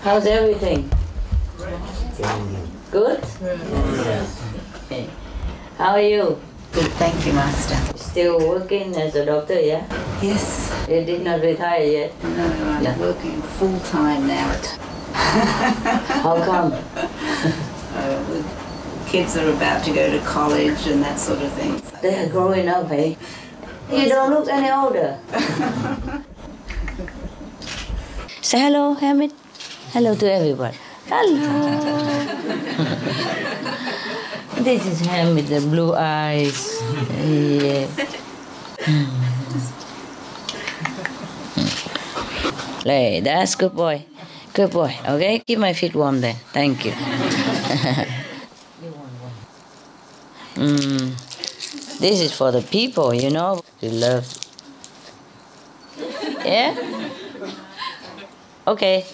How's everything? Good? Yes. Okay. How are you? Good, thank you, Master. Still working as a doctor, yeah? Yes. You did not retire yet? No, I'm Yeah. working full-time now. How come? The kids are about to go to college and that sort of thing. They are growing up, eh? You don't look any older. Say hello, Hamid. Hello to everybody. Hello. This is Hamid, the blue eyes. Yeah. Hey, that's good boy. Good boy. Okay, keep my feet warm then. Thank you. This is for the people, you know. We love. Yeah? Okay.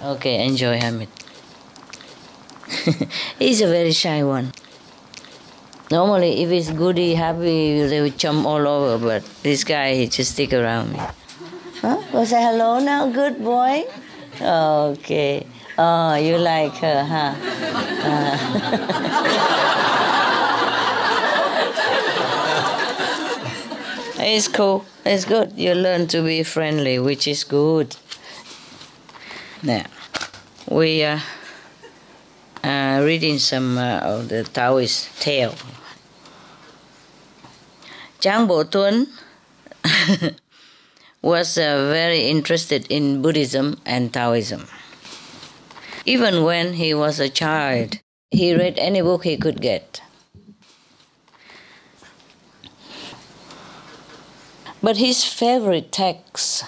Okay, enjoy Hamid. He's a very shy one. Normally, if he's goody, happy, they would jump all over, but this guy, he just stick around me. Huh? Go say hello now, good boy? Okay. Oh, you like her, huh? It's cool. It's good. You learn to be friendly, which is good. Now, we are reading some of the Taoist tale. Chang Bo Tuấn was very interested in Buddhism and Taoism. Even when he was a child, he read any book he could get. But his favorite texts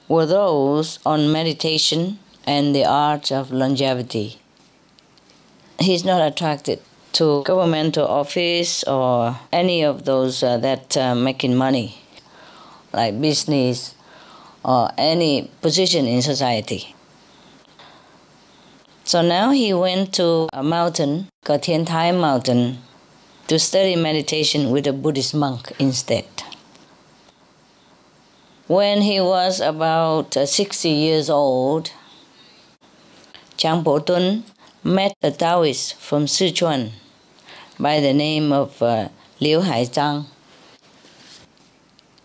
were those on meditation and the art of longevity. He's not attracted to governmental office or any of those that making money, like business or any position in society. So now he went to a mountain called CHINGHAI mountain to study meditation with a Buddhist monk instead. When he was about 60 years old, Chang Bo Tuấn met a Taoist from Sichuan by the name of loihayydep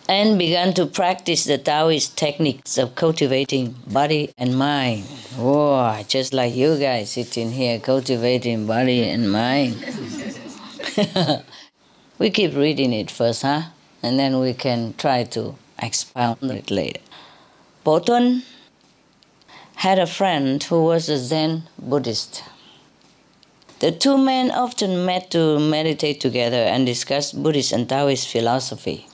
and began to practice the Taoist techniques of cultivating body and mind. Whoa, just like you guys sitting here cultivating body and mind. We keep reading it first, huh? And then we can try to expound it later. Bo Tuấn had a friend who was a Zen Buddhist. The two men often met to meditate together and discuss Buddhist and Taoist philosophy.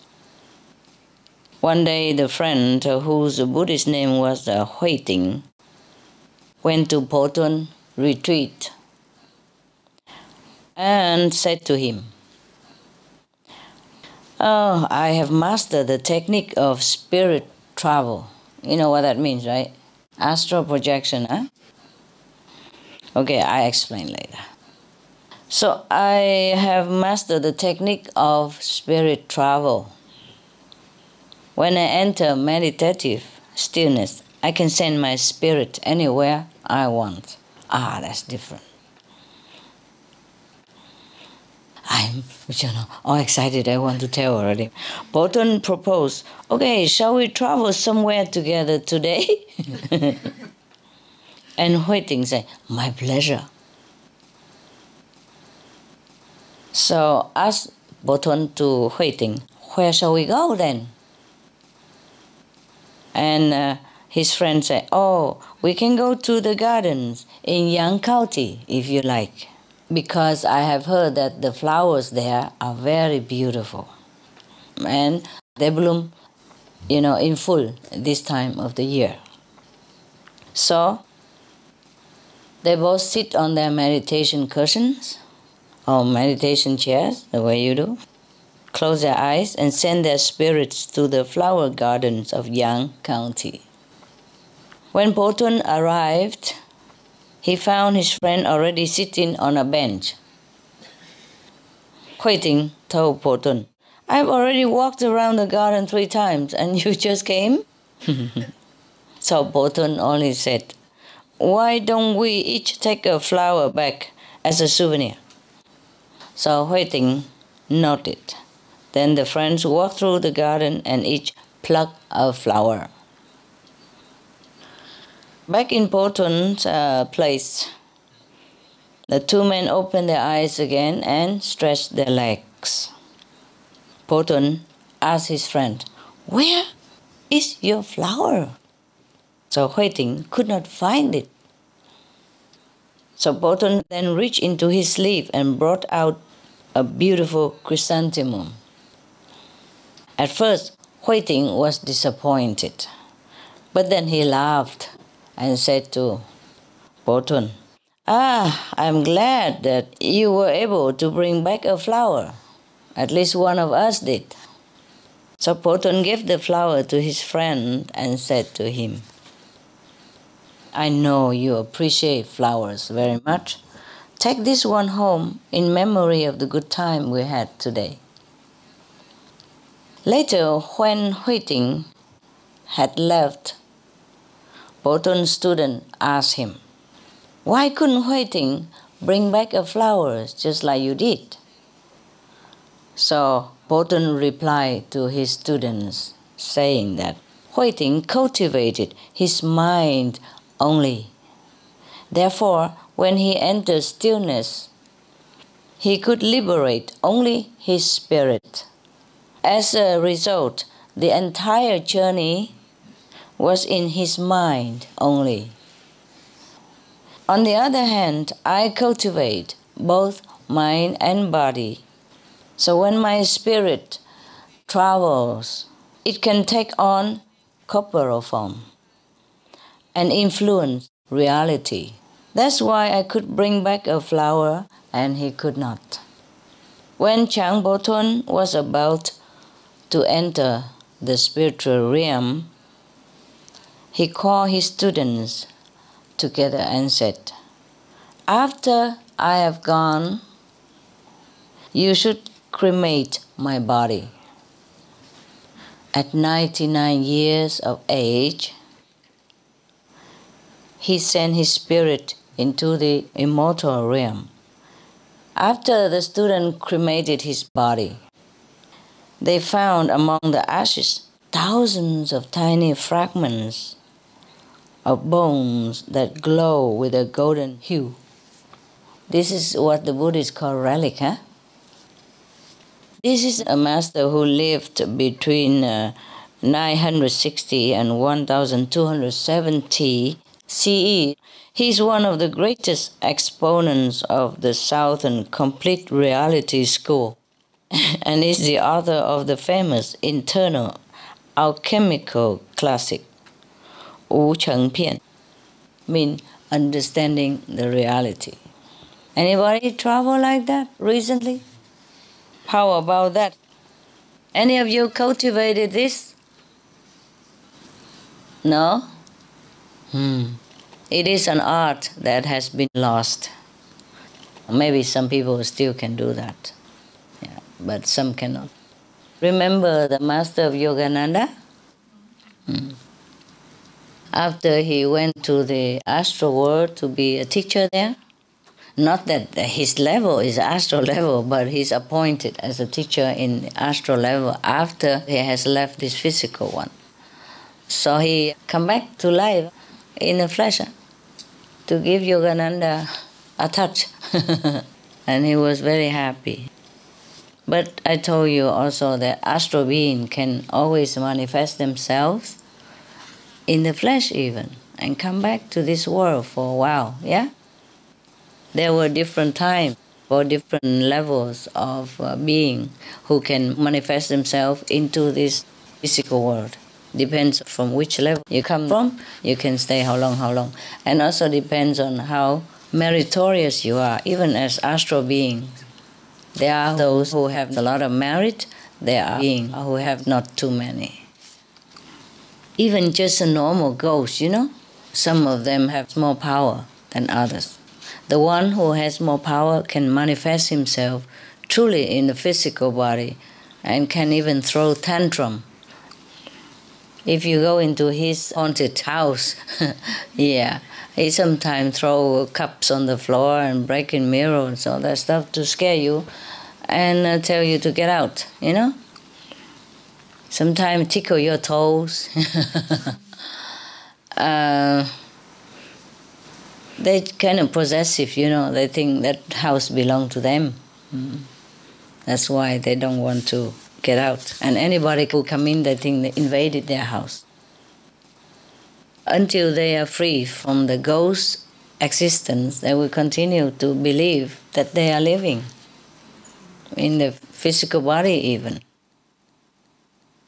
One day, the friend, whose Buddhist name was VIểt, went to Bo Tuấn retreat and said to him, "Oh, I have mastered the technique of spirit travel." You know what that means, right? Astral projection, huh? Okay, I explain later. So I have mastered the technique of spirit travel. When I enter meditative stillness, I can send my spirit anywhere I want. Ah, that's different. I'm all excited, I want to tell already. Bo Tuấn proposed, okay, shall we travel somewhere together today? And VIểt said, my pleasure. So asked Bo Tuấn to VIểt, where shall we go then? And his friend said, oh, we can go to the gardens in Yang County if you like, because I have heard that the flowers there are very beautiful. And they bloom, in full this time of the year. So they both sit on their meditation cushions or meditation chairs, the way you do, close their eyes and send their spirits to the flower gardens of Yang County. When Bo Tuấn arrived, he found his friend already sitting on a bench. Huiting told Potun, I've already walked around the garden 3 times and you just came? So Potun only said, why don't we each take a flower back as a souvenir? So Huiting nodded. Then the friends walked through the garden and each plucked a flower. Back in Potun's place, the 2 men opened their eyes again and stretched their legs. Potun asked his friend, where is your flower? So Huiting could not find it. So Potun then reached into his sleeve and brought out a beautiful chrysanthemum. At first, Huiting was disappointed, but then he laughed and said to Potun, I'm glad that you were able to bring back a flower. At least one of us did. So Potun gave the flower to his friend and said to him, I know you appreciate flowers very much. Take this one home in memory of the good time we had today. Later, when Huiting had left, Potun's student asked him, why couldn't Huiting bring back a flower just like you did? So Potun replied to his students, saying that Huiting cultivated his mind only. Therefore, when he entered stillness, he could liberate only his spirit. As a result, the entire journey was in his mind only. On the other hand, I cultivate both mind and body. So when my spirit travels, it can take on corporal form and influence reality. That's why I could bring back a flower and he could not. When Chang Potun was about to enter the spiritual realm, he called his students together and said, after I have gone, you should cremate my body. At 99 years of age, he sent his spirit into the immortal realm. After the student cremated his body, they found among the ashes thousands of tiny fragments of bones that glow with a golden hue. This is what the Buddhists call relic, huh? This is a master who lived between 960 and 1270 CE. He's one of the greatest exponents of the Southern Complete Reality School and is the author of the famous internal alchemical classic, THIêN, mean understanding the reality. Anybody travel like that recently? How about that? Any of you cultivated this? No? It is an art that has been lost. Maybe some people still can do that, yeah, but some cannot. Remember the master of Yogananda? After he went to the astral world to be a teacher there, not that his level is astral level, but he's appointed as a teacher in the astral level after he has left this physical one. So he come back to life in the flesh to give Yogananda a touch. And he was very happy. But I told you also that astral beings can always manifest themselves in the flesh even and come back to this world for a while, yeah? There were different times for different levels of being who can manifest themselves into this physical world. Depends from which level you come from, you can stay how long. And also depends on how meritorious you are, even as astral beings. There are those who have a lot of merit, there are beings who have not too many. Even just a normal ghost, you know, some of them have more power than others. The one who has more power can manifest himself truly in the physical body and can even throw tantrum. If you go into his haunted house, yeah, he sometimes throw cups on the floor and breaking mirrors, all that stuff to scare you and tell you to get out, you know? Sometimes tickle your toes. They're kind of possessive, you know. They think that house belongs to them. That's why they don't want to get out. And anybody who come in, they think they invaded their house. Until they are free from the ghost existence, they will continue to believe that they are living in the physical body even.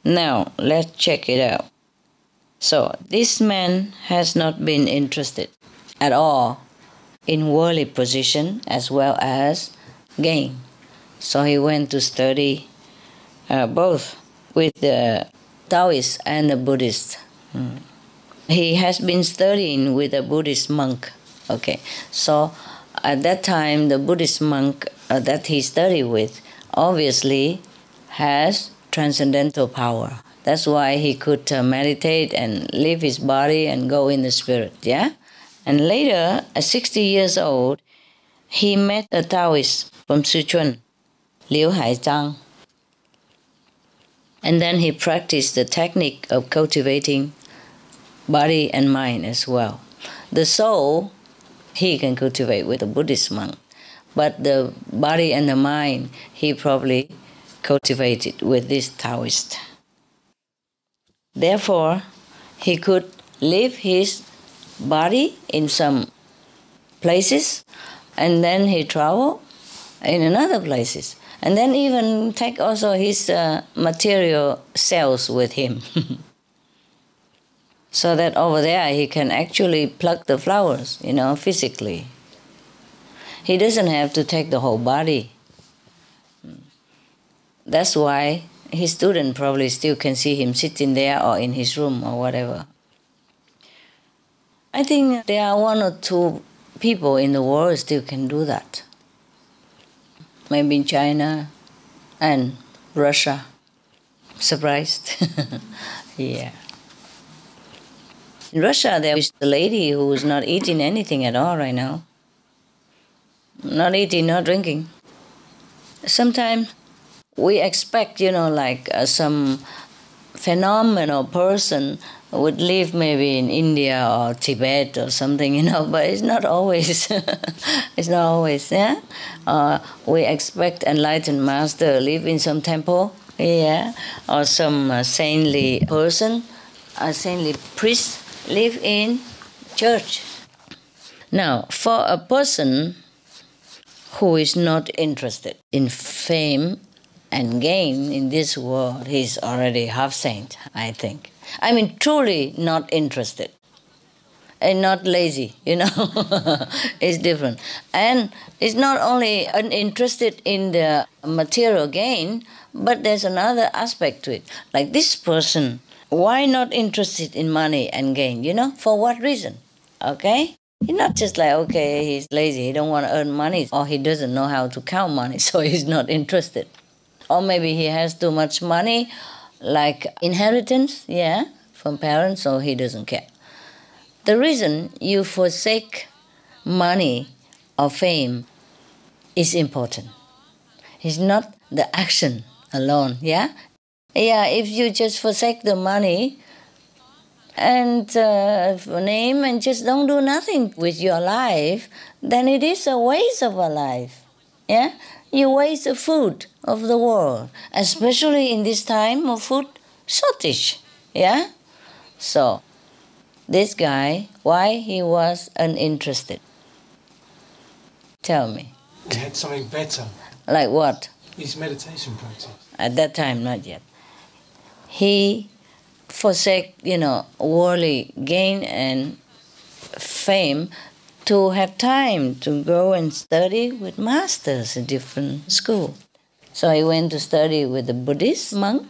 Now, let's check it out. So, this man has not been interested at all in worldly position as well as gain. So he went to study both with the Taoist and the Buddhist. He has been studying with a Buddhist monk. Okay, so at that time, the Buddhist monk that he studied with obviously has transcendental power. That's why he could meditate and leave his body and go in the spirit, yeah? And later, at 60 years old, he met a Taoist from Sichuan, loihayydep. And then he practiced the technique of cultivating body and mind as well. The soul, he can cultivate with a Buddhist monk, but the body and the mind, he probably cultivated with this Taoist. Therefore, he could leave his body in some places, and then he travel in another places, and then even take also his material cells with him. So that over there he can actually pluck the flowers, you know, physically. He doesn't have to take the whole body. That's why his student probably still can see him sitting there or in his room or whatever. I think there are one or two people in the world still can do that. Maybe in China and Russia. Surprised? Yeah. In Russia, there is a lady who is not eating anything at all right now. Not eating, not drinking. Sometimes we expect, you know, like some phenomenal person would live maybe in India or Tibet or something, you know, but it's not always. It's not always, yeah? We expect enlightened master live in some temple, yeah, or some saintly person, a saintly priest live in church. Now, for a person who is not interested in fame and gain in this world, he's already half saint, I think. I mean, truly not interested and not lazy, you know. It's different. And it's not only uninterested in the material gain, but there's another aspect to it. Like this person, why not interested in money and gain, you know? For what reason? Okay? He's not just like, okay, he's lazy, he don't want to earn money, or he doesn't know how to count money, so he's not interested. Or maybe he has too much money, like inheritance, yeah, from parents, so he doesn't care. The reason you forsake money or fame is important. It's not the action alone, yeah? Yeah, if you just forsake the money and name and just don't do nothing with your life, then it is a waste of a life, yeah? You waste the food of the world, especially in this time of food shortage, yeah? So, this guy, why he was uninterested? Tell me. He had something better. Like what? His meditation practice. At that time, not yet. He forsake, you know, worldly gain and fame to have time to go and study with masters in different schools. So he went to study with the Buddhist monk,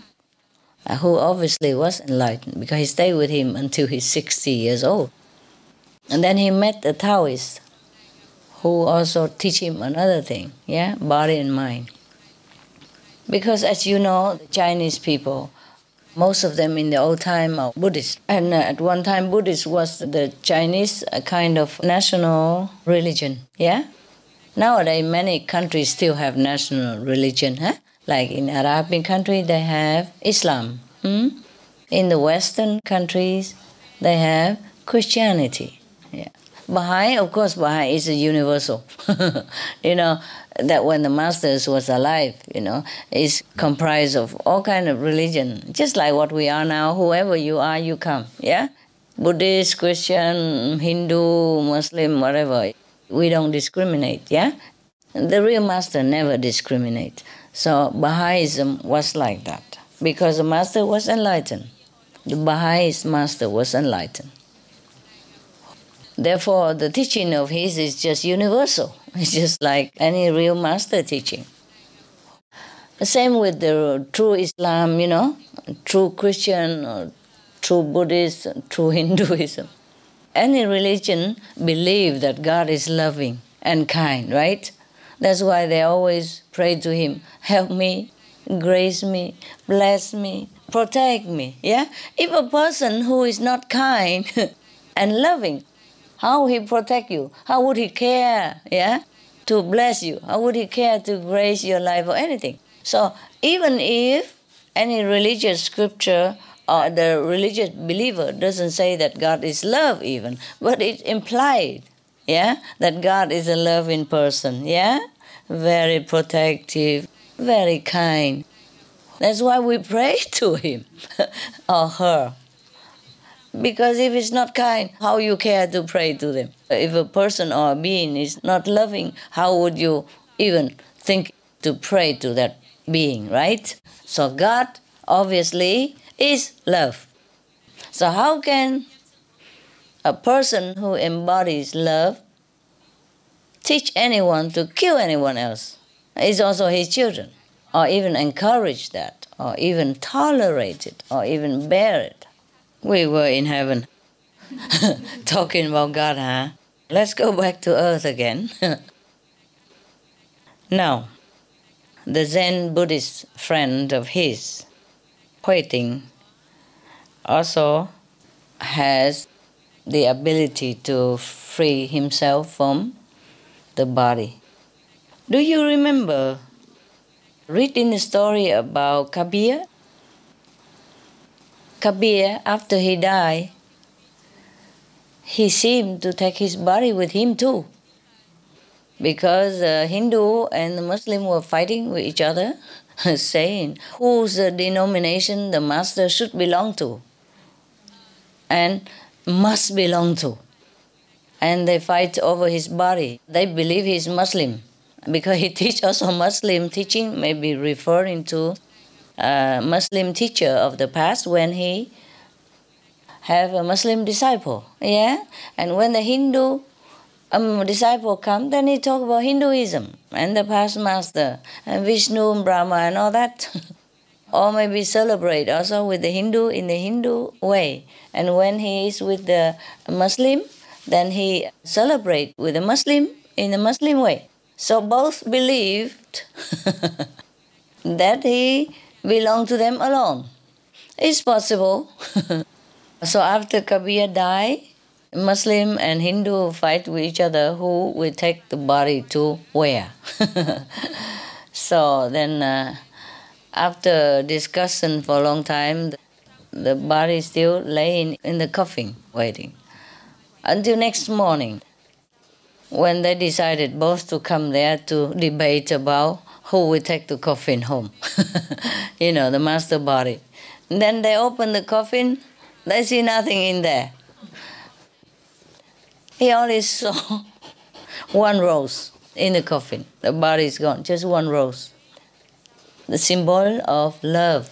who obviously was enlightened because he stayed with him until he's 60 years old. And then he met a Taoist who also teach him another thing, yeah, body and mind. Because as you know, the Chinese people, most of them in the old time are Buddhist. And at one time, Buddhist was the Chinese kind of national religion, yeah? Nowadays, many countries still have national religion, huh? Like in Arabian country, they have Islam. In the Western countries, they have Christianity. Yeah. Baha'i, of course, Baha'i is a universal. You know, that when the Masters was alive, you know, is comprised of all kind of religion. Just like what we are now, whoever you are, you come, yeah? Buddhist, Christian, Hindu, Muslim, whatever. We don't discriminate, yeah? The real Master never discriminates. So Baha'ism was like that, because the Master was enlightened. The Baha'ist Master was enlightened. Therefore, the teaching of his is just universal. It's just like any real Master teaching. The same with the true Islam, you know, true Christian, or true Buddhist, true Hinduism. Any religion believes that God is loving and kind, right? That's why they always pray to Him, help me, grace me, bless me, protect me, yeah? If a person who is not kind and loving, how He protect you? How would He care, yeah, to bless you? How would He care to grace your life or anything? So even if any religious scripture or the religious believer doesn't say that God is love even, but it's implied, yeah, that God is a loving person, yeah? Very protective, very kind. That's why we pray to Him or her. Because if it's not kind, how you care to pray to them? If a person or a being is not loving, how would you even think to pray to that being, right? So God, obviously, is love. So how can a person who embodies love teach anyone to kill anyone else? It's also his children. Or even encourage that, or even tolerate it, or even bear it. We were in heaven talking about God, huh? Let's go back to earth again. Now, the Zen Buddhist friend of his, Huiting, also has the ability to free himself from the body. Do you remember reading the story about Kabir? Kabir, after he died, he seemed to take his body with him too. Because the Hindu and the Muslim were fighting with each other, saying whose denomination the Master should belong to and must belong to. And they fight over his body. They believe he's Muslim, because he teaches also Muslim teaching, maybe referring to a Muslim teacher of the past when he have a Muslim disciple, yeah? And when the Hindu disciple come, then he talk about Hinduism and the past master and Vishnu and Brahma and all that. Or maybe celebrate also with the Hindu in the Hindu way. And when he is with the Muslim, then he celebrate with the Muslim in the Muslim way. So both believed that he belonged to them alone. It's possible. So after Kabir died, Muslim and Hindu fight with each other who will take the body to where. So then after discussion for a long time, the body still laying in the coffin waiting. Until next morning, when they decided both to come there to debate about who will take the coffin home. You know, the master body. And then they open the coffin, they see nothing in there. He only saw one rose in the coffin. The body is gone, just one rose. The symbol of love,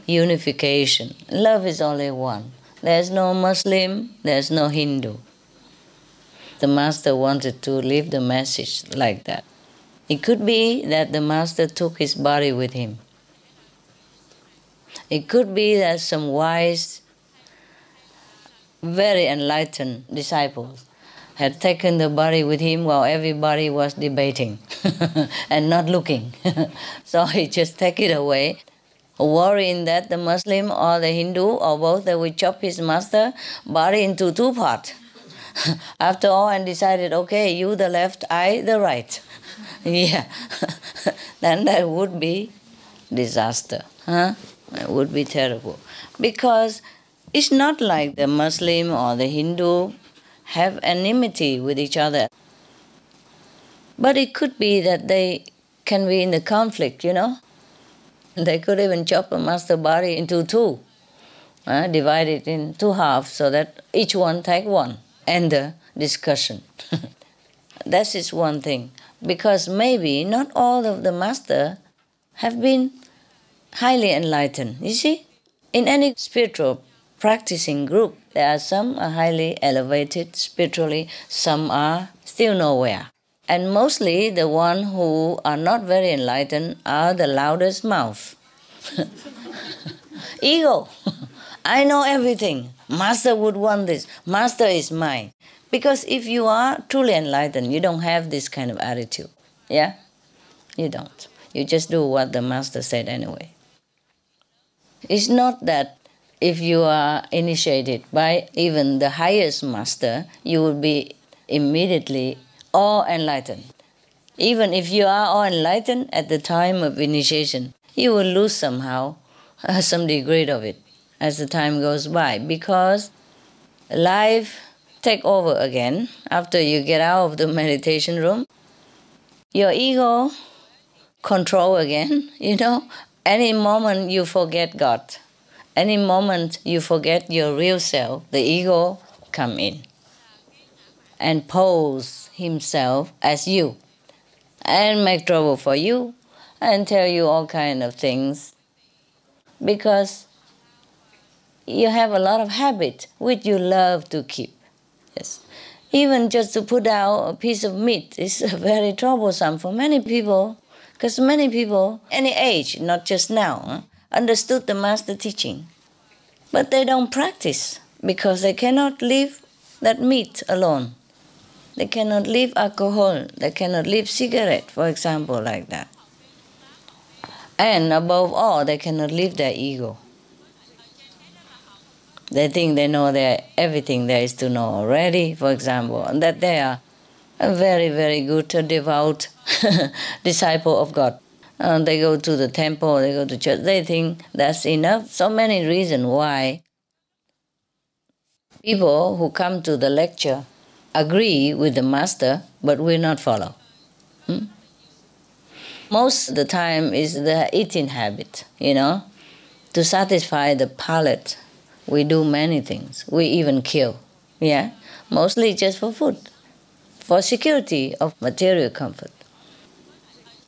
unification. Love is only one. There's no Muslim, there's no Hindu. The Master wanted to leave the message like that. It could be that the Master took his body with him. It could be that some wise, very enlightened disciples had taken the body with him while everybody was debating and not looking. So he just take it away, worrying that the Muslim or the Hindu or both, they would chop his master body into two parts. After all, and decided, okay, you the left, I the right. Yeah, then that would be disaster. Huh? It would be terrible. Because it's not like the Muslim or the Hindu have enmity with each other. But it could be that they can be in the conflict, you know. They could even chop a master body into two, divide it in two halves so that each one take one, end the discussion. That is one thing. Because maybe not all of the masters have been highly enlightened. You see, in any spiritual practicing group, there are some are highly elevated spiritually, some are still nowhere. And mostly the ones who are not very enlightened are the loudest mouth. Ego. I know everything. Master would want this. Master is mine. Because if you are truly enlightened, you don't have this kind of attitude. Yeah? You don't. You just do what the master said anyway. It's not that if you are initiated by even the highest master, you will be immediately all enlightened. Even if you are all enlightened at the time of initiation, you will lose somehow some degree of it as the time goes by, because life take over again after you get out of the meditation room. Your ego control again, you know. Any moment you forget God, any moment you forget your real self, the ego come in and pose himself as you and make trouble for you and tell you all kind of things, because you have a lot of habit which you love to keep. Yes. Even just to put out a piece of meat is very troublesome for many people, because many people, any age, not just now, understood the master teaching. But they don't practice because they cannot leave that meat alone. They cannot leave alcohol, they cannot leave cigarette, for example, like that. And above all, they cannot leave their ego. They think they know everything there is to know already, for example, and that they are a very, very good, devout disciple of God. They go to the temple, they go to church, they think that's enough. So many reasons why people who come to the lecture agree with the master, but will not follow. Most of the time is the eating habit, you know. To satisfy the palate, we do many things. We even kill, yeah? Mostly just for food, for security of material comfort.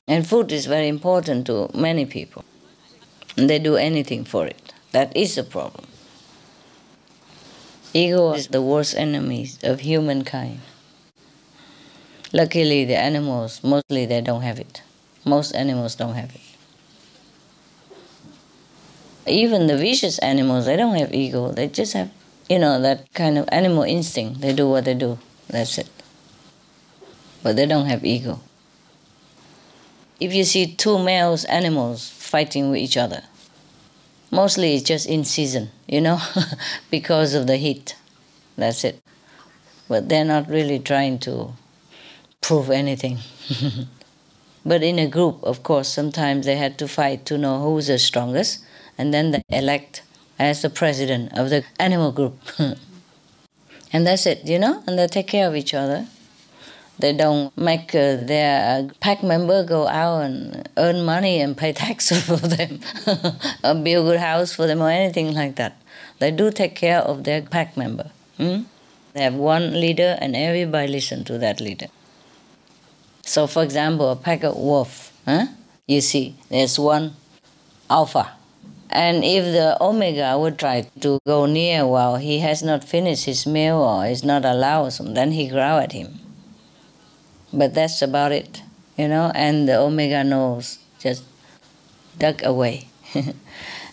And food is very important to many people. And they do anything for it. That is a problem. Ego is the worst enemy of humankind. Luckily, the animals, mostly they don't have it. Most animals don't have it. Even the vicious animals, they don't have ego. They just have, you know, that kind of animal instinct. They do what they do. That's it. But they don't have ego. If you see two male animals fighting with each other, mostly it's just in season, you know, because of the heat. That's it. But they're not really trying to prove anything. But in a group, of course, sometimes they had to fight to know who's the strongest, and then they elect as the president of the animal group. And that's it, you know, and they take care of each other. They don't make their pack member go out and earn money and pay taxes for them, or build a good house for them or anything like that. They do take care of their pack member. They have one leader and everybody listen to that leader. So for example, a pack of wolf, you see, there's one alpha. And if the omega would try to go near while he has not finished his meal or is not allowed, then he growl at him. But that's about it, you know, and the omega knows, just duck away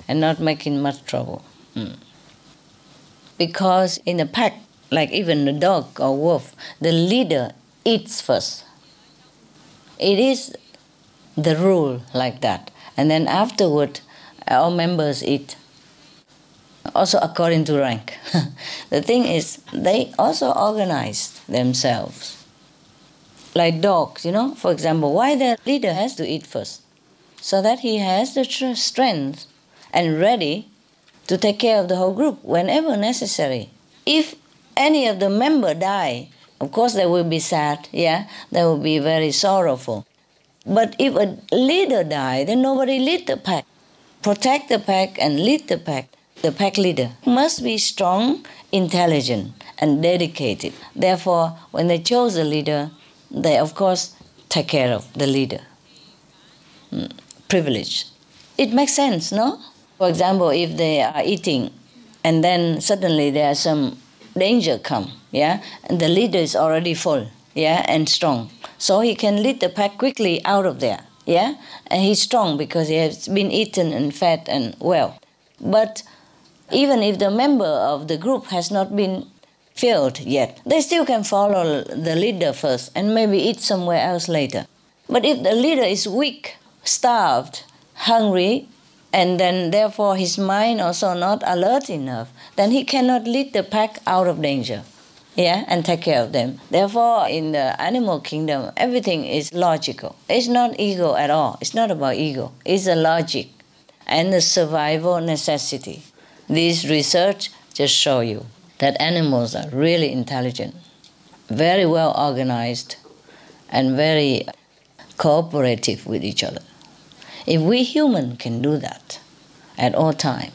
and not making much trouble. Because in a pack, like even a dog or wolf, the leader eats first. It is the rule like that. And then afterward, all members eat. Also according to rank. The thing is, they also organize themselves. Like dogs, for example, why the leader has to eat first? So that he has the strength and ready to take care of the whole group whenever necessary. If any of the member die, of course they will be sad, they will be very sorrowful. But if a leader die, then nobody lead the pack. Protect the pack and lead the pack. The pack leader must be strong, intelligent, and dedicated. Therefore, when they chose a leader, they of course take care of the leader. Privilege. It makes sense, no? For example, if they are eating and then suddenly there's some danger come, and the leader is already full, and strong. So he can lead the pack quickly out of there, and he's strong because he has been eaten and fed and well. But even if the member of the group has not been filled yet, they still can follow the leader first and maybe eat somewhere else later. But if the leader is weak, starved, hungry, and then therefore his mind also not alert enough, then he cannot lead the pack out of danger, and take care of them. Therefore, in the animal kingdom, everything is logical. It's not ego at all. It's not about ego. It's a logic and the survival necessity. This research just show you that animals are really intelligent, very well organized, and very cooperative with each other. If we humans can do that at all time,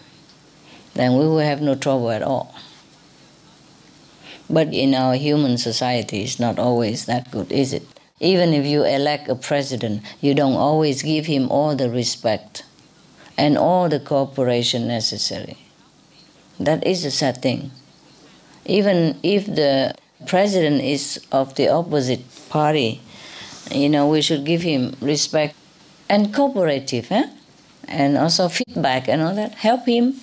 then we will have no trouble at all. But in our human society, it's not always that good, is it? Even if you elect a president, you don't always give him all the respect and all the cooperation necessary. That is a sad thing. Even if the president is of the opposite party, we should give him respect and cooperative, and also feedback and all that. Help him,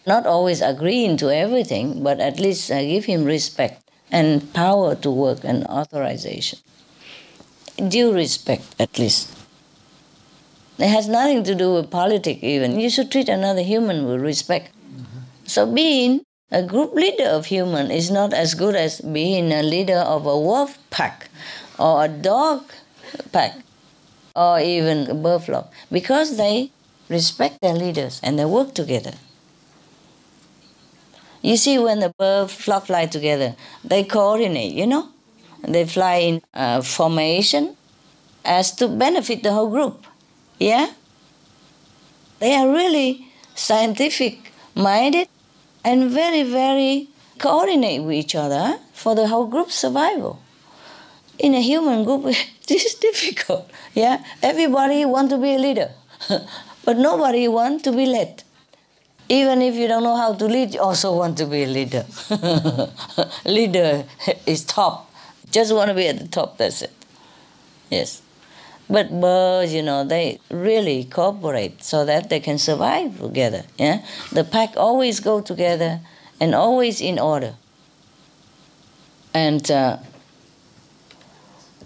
not always agreeing to everything, but at least give him respect and power to work and authorization. Due respect, at least. It has nothing to do with politics even. You should treat another human with respect. So being a group leader of human is not as good as being a leader of a wolf pack or a dog pack or even a bird flock, because they respect their leaders and they work together. You see, when the bird flock fly together, they coordinate, They fly in formation as to benefit the whole group, They are really scientific-minded and very, very coordinate with each other for the whole group's survival. In a human group, this is difficult, Everybody wants to be a leader, but nobody wants to be led. Even if you don't know how to lead, you also want to be a leader. Leader is top. Just want to be at the top, that's it. Yes. But birds, they really cooperate so that they can survive together. The pack always go together and always in order. And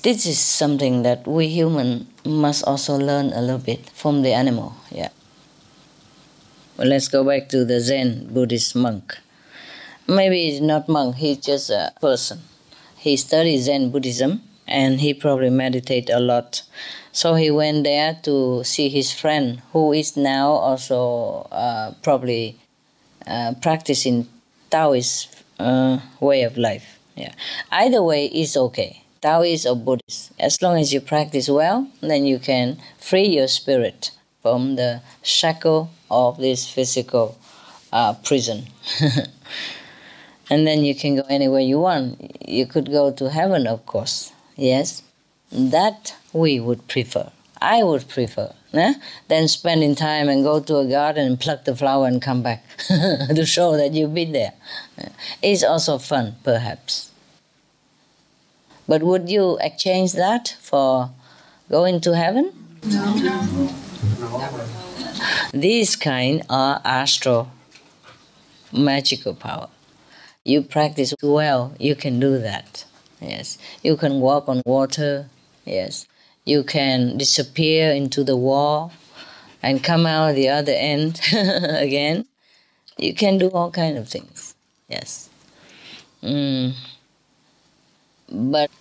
this is something that we humans must also learn a little bit from the animal. Well, let's go back to the Zen Buddhist monk. Maybe he's not monk, he's just a person. He studied Zen Buddhism and he probably meditated a lot. So he went there to see his friend, who is now also probably practicing Taoist way of life. Either way is okay, Taoist or Buddhist. As long as you practice well, then you can free your spirit from the shackle of this physical prison. And then you can go anywhere you want. You could go to heaven, of course. Yes, that we would prefer. I would prefer. Than spending time and go to a garden and pluck the flower and come back to show that you've been there. It's also fun, perhaps. But would you exchange that for going to heaven? No. These kind are astral magical power. you practice well, you can do that. Yes. You can walk on water. Yes. You can disappear into the wall and come out the other end again. You can do all kinds of things. Yes. But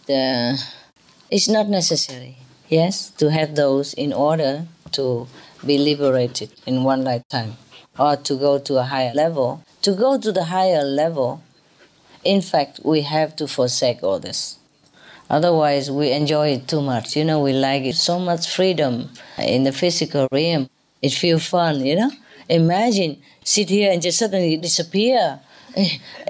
it's not necessary, yes, to have those in order to be liberated in one lifetime or to go to a higher level. To go to the higher level, in fact, we have to forsake all this. Otherwise, we enjoy it too much. You know, we like it. So much freedom in the physical realm. It feels fun, you know. Imagine, sit here and just suddenly disappear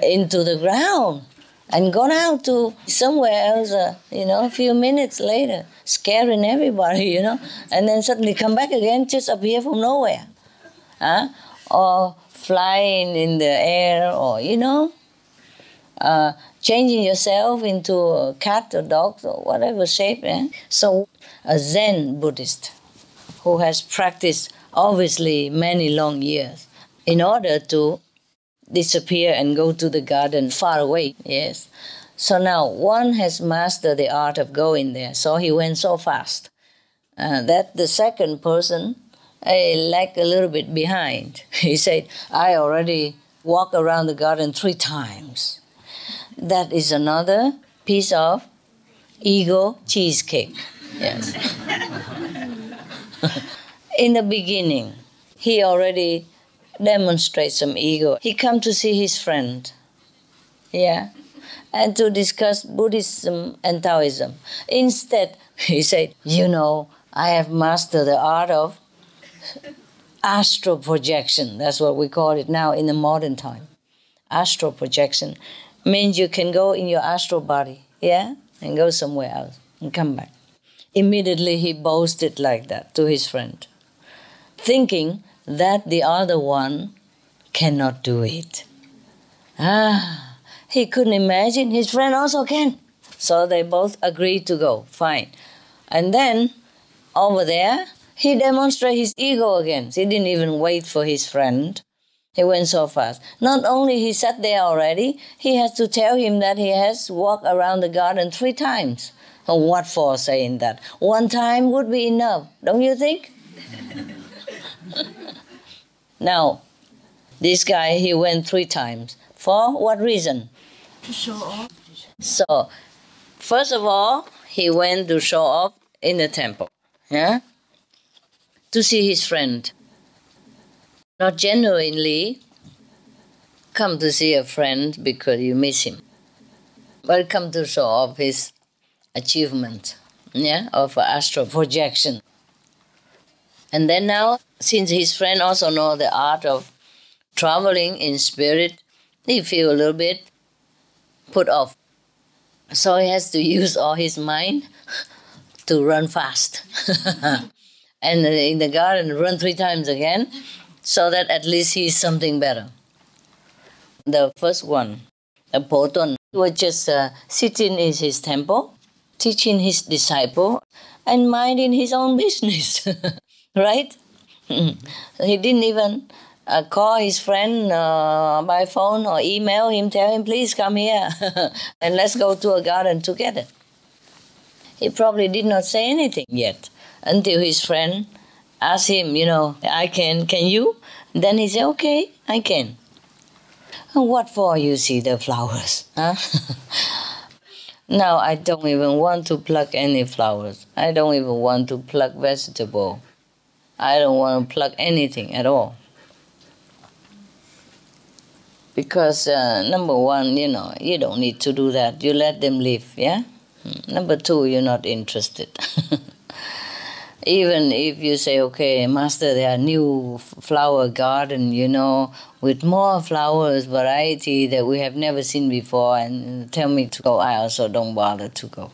into the ground and gone out to somewhere else, you know, a few minutes later, scaring everybody, you know, and then suddenly come back again, just appear from nowhere. Or flying in the air, or, you know, changing yourself into a cat or dog or whatever shape. So a Zen Buddhist who has practiced obviously many long years in order to disappear and go to the garden far away, yes. So now one has mastered the art of going there, so he went so fast that the second person lagged a little bit behind. He said, I already walked around the garden 3 times. That is another piece of ego cheesecake, yes. In the beginning, he already demonstrates some ego. He come to see his friend, yeah, and to discuss Buddhism and Taoism. Instead, he said, you know, I have mastered the art of astral projection. That's what we call it now in the modern time. Astral projection means you can go in your astral body, yeah, and go somewhere else and come back. Immediately he boasted like that to his friend, thinking that the other one cannot do it. He couldn't imagine his friend also can. So they both agreed to go, fine. And then, over there, he demonstrated his ego again. He didn't even wait for his friend. He went so fast. Not only he sat there already, he has to tell him that he has walked around the garden 3 times. Oh, what for saying that? 1 time would be enough, don't you think? Now, this guy, he went 3 times. For what reason? To show off. So, first of all, he went to show off in the temple, yeah? To see his friend. Not genuinely come to see a friend because you miss him, but come to show off his achievement, yeah, of astral projection. And then now, since his friend also knows the art of traveling in spirit, he feels a little bit put off. So he has to use all his mind to run fast. And in the garden, run 3 times again, so that at least he is something better. The first one, the Potun, was just sitting in his temple, teaching his disciple, and minding his own business. Right? He didn't even call his friend by phone or email him, tell him, please come here and let's go to a garden together. He probably did not say anything yet until his friend asked him, you know, can you? Then he said, okay, I can. What for you see the flowers? Huh? Now I don't even want to pluck any flowers. I don't even want to pluck vegetable. I don't want to pluck anything at all. Because number 1, you know, you don't need to do that. You let them live, yeah? Number 2, you're not interested. Even if you say, okay, Master, there are new flower garden, you know, with more flowers, variety that we have never seen before, and tell me to go, I also don't bother to go.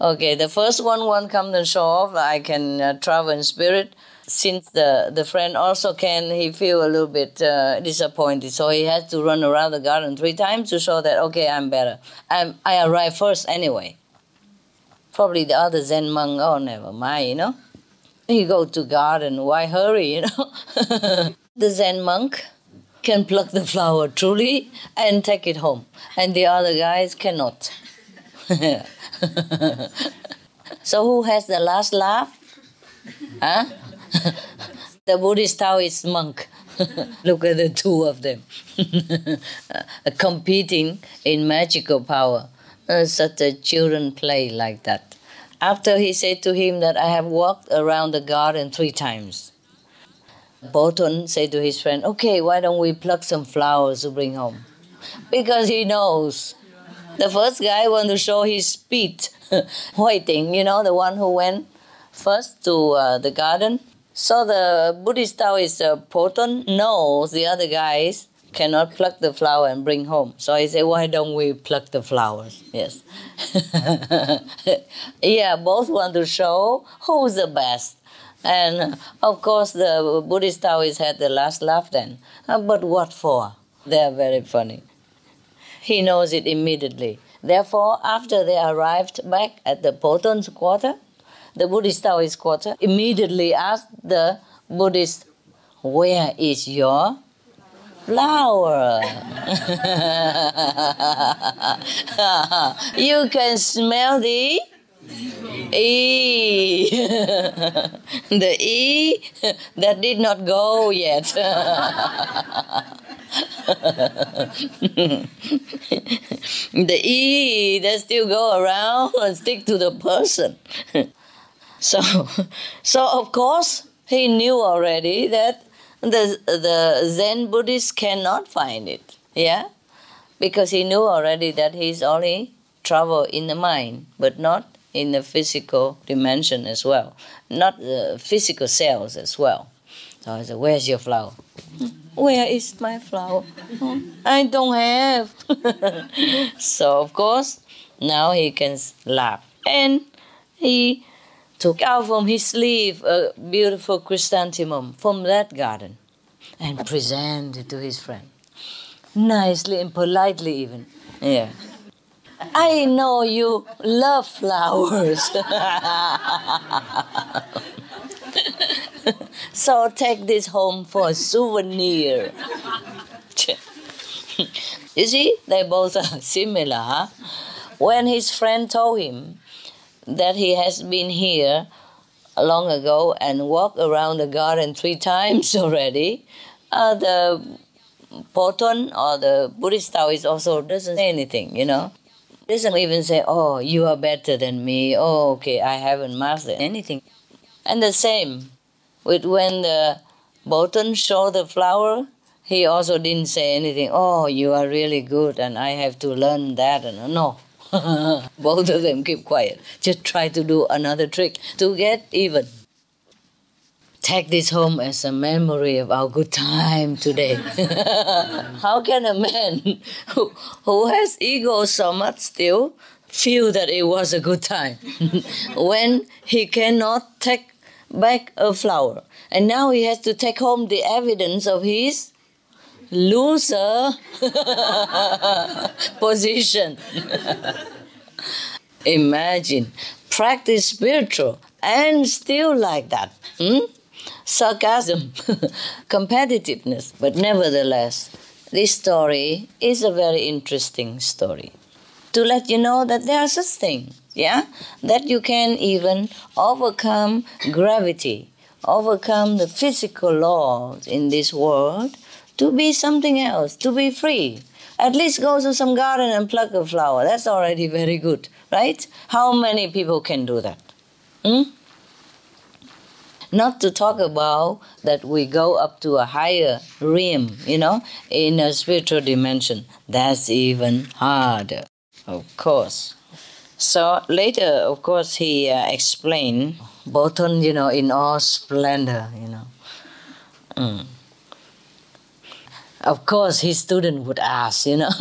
Okay, the first one won't come and show off. I can travel in spirit. Since the friend also can, he feel a little bit disappointed. So he has to run around the garden 3 times to show that, okay, I'm better. I arrive first anyway. Probably the other Zen monk, oh, never mind, you know. He go to garden, why hurry, you know. The Zen monk can pluck the flower truly and take it home, and the other guys cannot. So who has the last laugh? Huh? The Buddhist Taoist monk. Look at the two of them competing in magical power. Such a children play like that. After he said to him that I have walked around the garden 3 times, Boton said to his friend, okay, why don't we pluck some flowers to bring home? Because he knows. The first guy wants to show his speed. Waiting, you know, the one who went first to the garden. So the Buddhist Taoist Boton knows the other guys cannot pluck the flower and bring home. So he said, why don't we pluck the flowers? Yes. Yeah, both want to show who's the best. And of course the Buddhist Taoist had the last laugh then. But what for? They are very funny. He knows it immediately. Therefore, after they arrived back at the Boton's quarter, the Buddhist Taoist quarter, immediately asked the Buddhist, where is your flower? You can smell the E. The E that did not go yet. The E that still go around and stick to the person. So of course he knew already that the Zen Buddhist cannot find it. Yeah, because he knew already that he's only trouble in the mind, but not in the physical dimension as well, not the physical cells as well. So I said, where's your flower? Where is my flower? I don't have. So of course, now he can laugh. And he took out from his sleeve a beautiful chrysanthemum from that garden and presented it to his friend. Nicely and politely even. Yeah. I know you love flowers. So take this home for a souvenir. You see, they both are similar. Huh? When his friend told him that he has been here long ago and walked around the garden 3 times already, the Boton or the Buddhist Taoist also doesn't say anything, you know. Doesn't even say, oh, you are better than me. Oh, okay, I haven't mastered anything. And the same with when the Boton showed the flower, he also didn't say anything. Oh, you are really good and I have to learn that. And no. Both of them keep quiet. Just try to do another trick to get even. Take this home as a memory of our good time today. How can a man who has ego so much still feel that it was a good time when he cannot take back a flower? And now he has to take home the evidence of his loser position. Imagine, practice spiritual and still like that. Sarcasm, competitiveness. But nevertheless, this story is a very interesting story. To let you know that there are such things, yeah? That you can even overcome gravity, overcome the physical laws in this world to be something else, to be free. At least go to some garden and pluck a flower. That's already very good, right? How many people can do that? Not to talk about that we go up to a higher realm, you know, in a spiritual dimension. That's even harder, of course. So later, of course, he explained Boton, you know, in all splendor, you know. Of course, his student would ask, you know,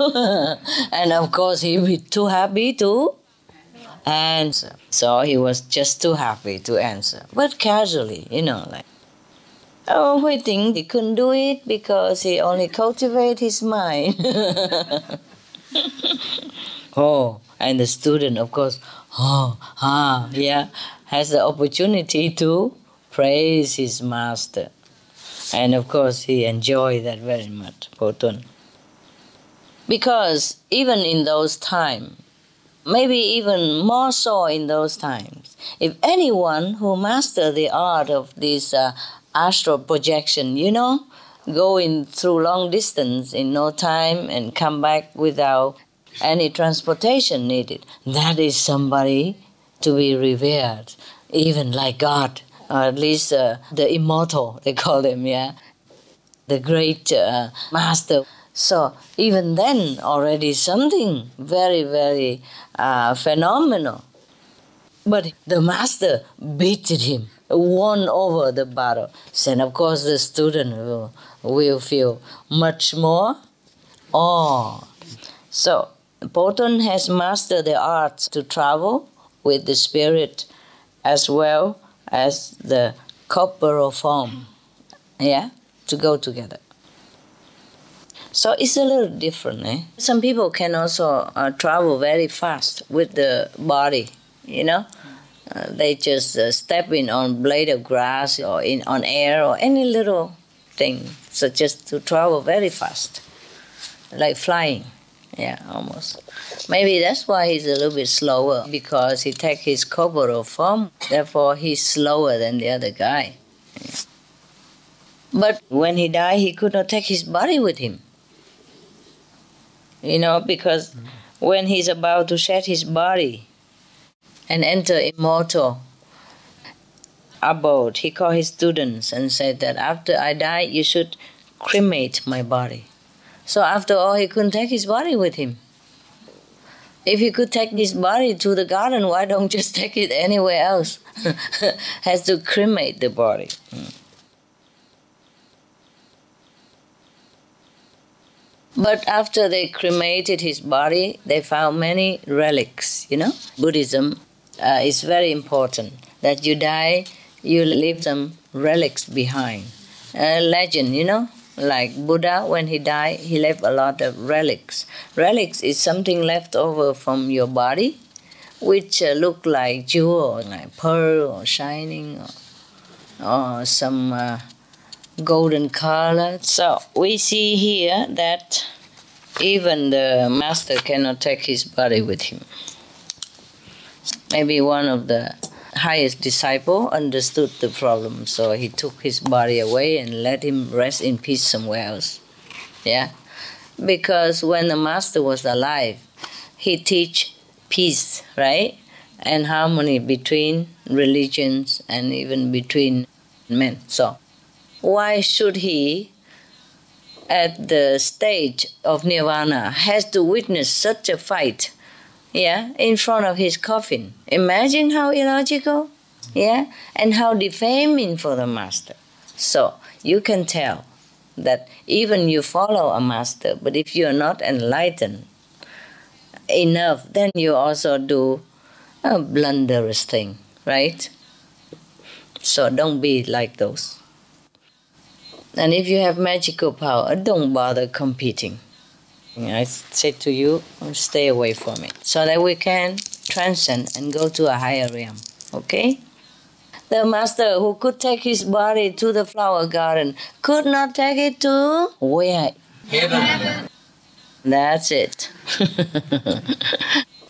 and of course he would be too happy to answer. So he was just too happy to answer, but casually, you know, like, oh, we think he couldn't do it because he only cultivated his mind. Oh, and the student, of course, yeah, has the opportunity to praise his master. And of course he enjoyed that very much, Potun. Because even in those times, maybe even more so in those times, if anyone who mastered the art of this astral projection, going through long distance in no time and come back without any transportation needed, that is somebody to be revered, even like God, or at least the immortal, they call them, the great master. So even then already something very, very phenomenal. But the master beated him, won over the battle. Then of course the student will feel much more awe. So Potun has mastered the art to travel with the spirit as well as the corporal form, to go together. So it's a little different. Some people can also travel very fast with the body, They just step in on blade of grass or on air or any little thing. So just to travel very fast, like flying, almost. Maybe that's why he's a little bit slower, because he takes his corporal form, therefore he's slower than the other guy. But when he died, he could not take his body with him. Because when he's about to shed his body and enter immortal abode, he called his students and said that after I die, you should cremate my body. So after all, he couldn't take his body with him. If he could take his body to the garden, why don't just take it anywhere else? Has to cremate the body. But after they cremated his body, they found many relics, Buddhism is very important. That you die, you leave some relics behind. Legend, like Buddha, when he died, he left a lot of relics. Relics is something left over from your body, which look like jewel, like pearl or shining, or some golden color. So we see here that even the master cannot take his body with him. Maybe one of the highest disciple understood the problem, so he took his body away and let him rest in peace somewhere else. Because when the master was alive, he teach peace, right? And harmony between religions and even between men. So why should he, at the stage of nirvana, has to witness such a fight, in front of his coffin? Imagine how illogical, and how defaming for the master. So you can tell that even you follow a master, but if you are not enlightened enough, then you also do a blunderous thing, right? So don't be like those. And if you have magical power, don't bother competing. I say to you, stay away from it, so that we can transcend and go to a higher realm, okay? The master who could take his body to the flower garden could not take it to where? Heaven. That's it.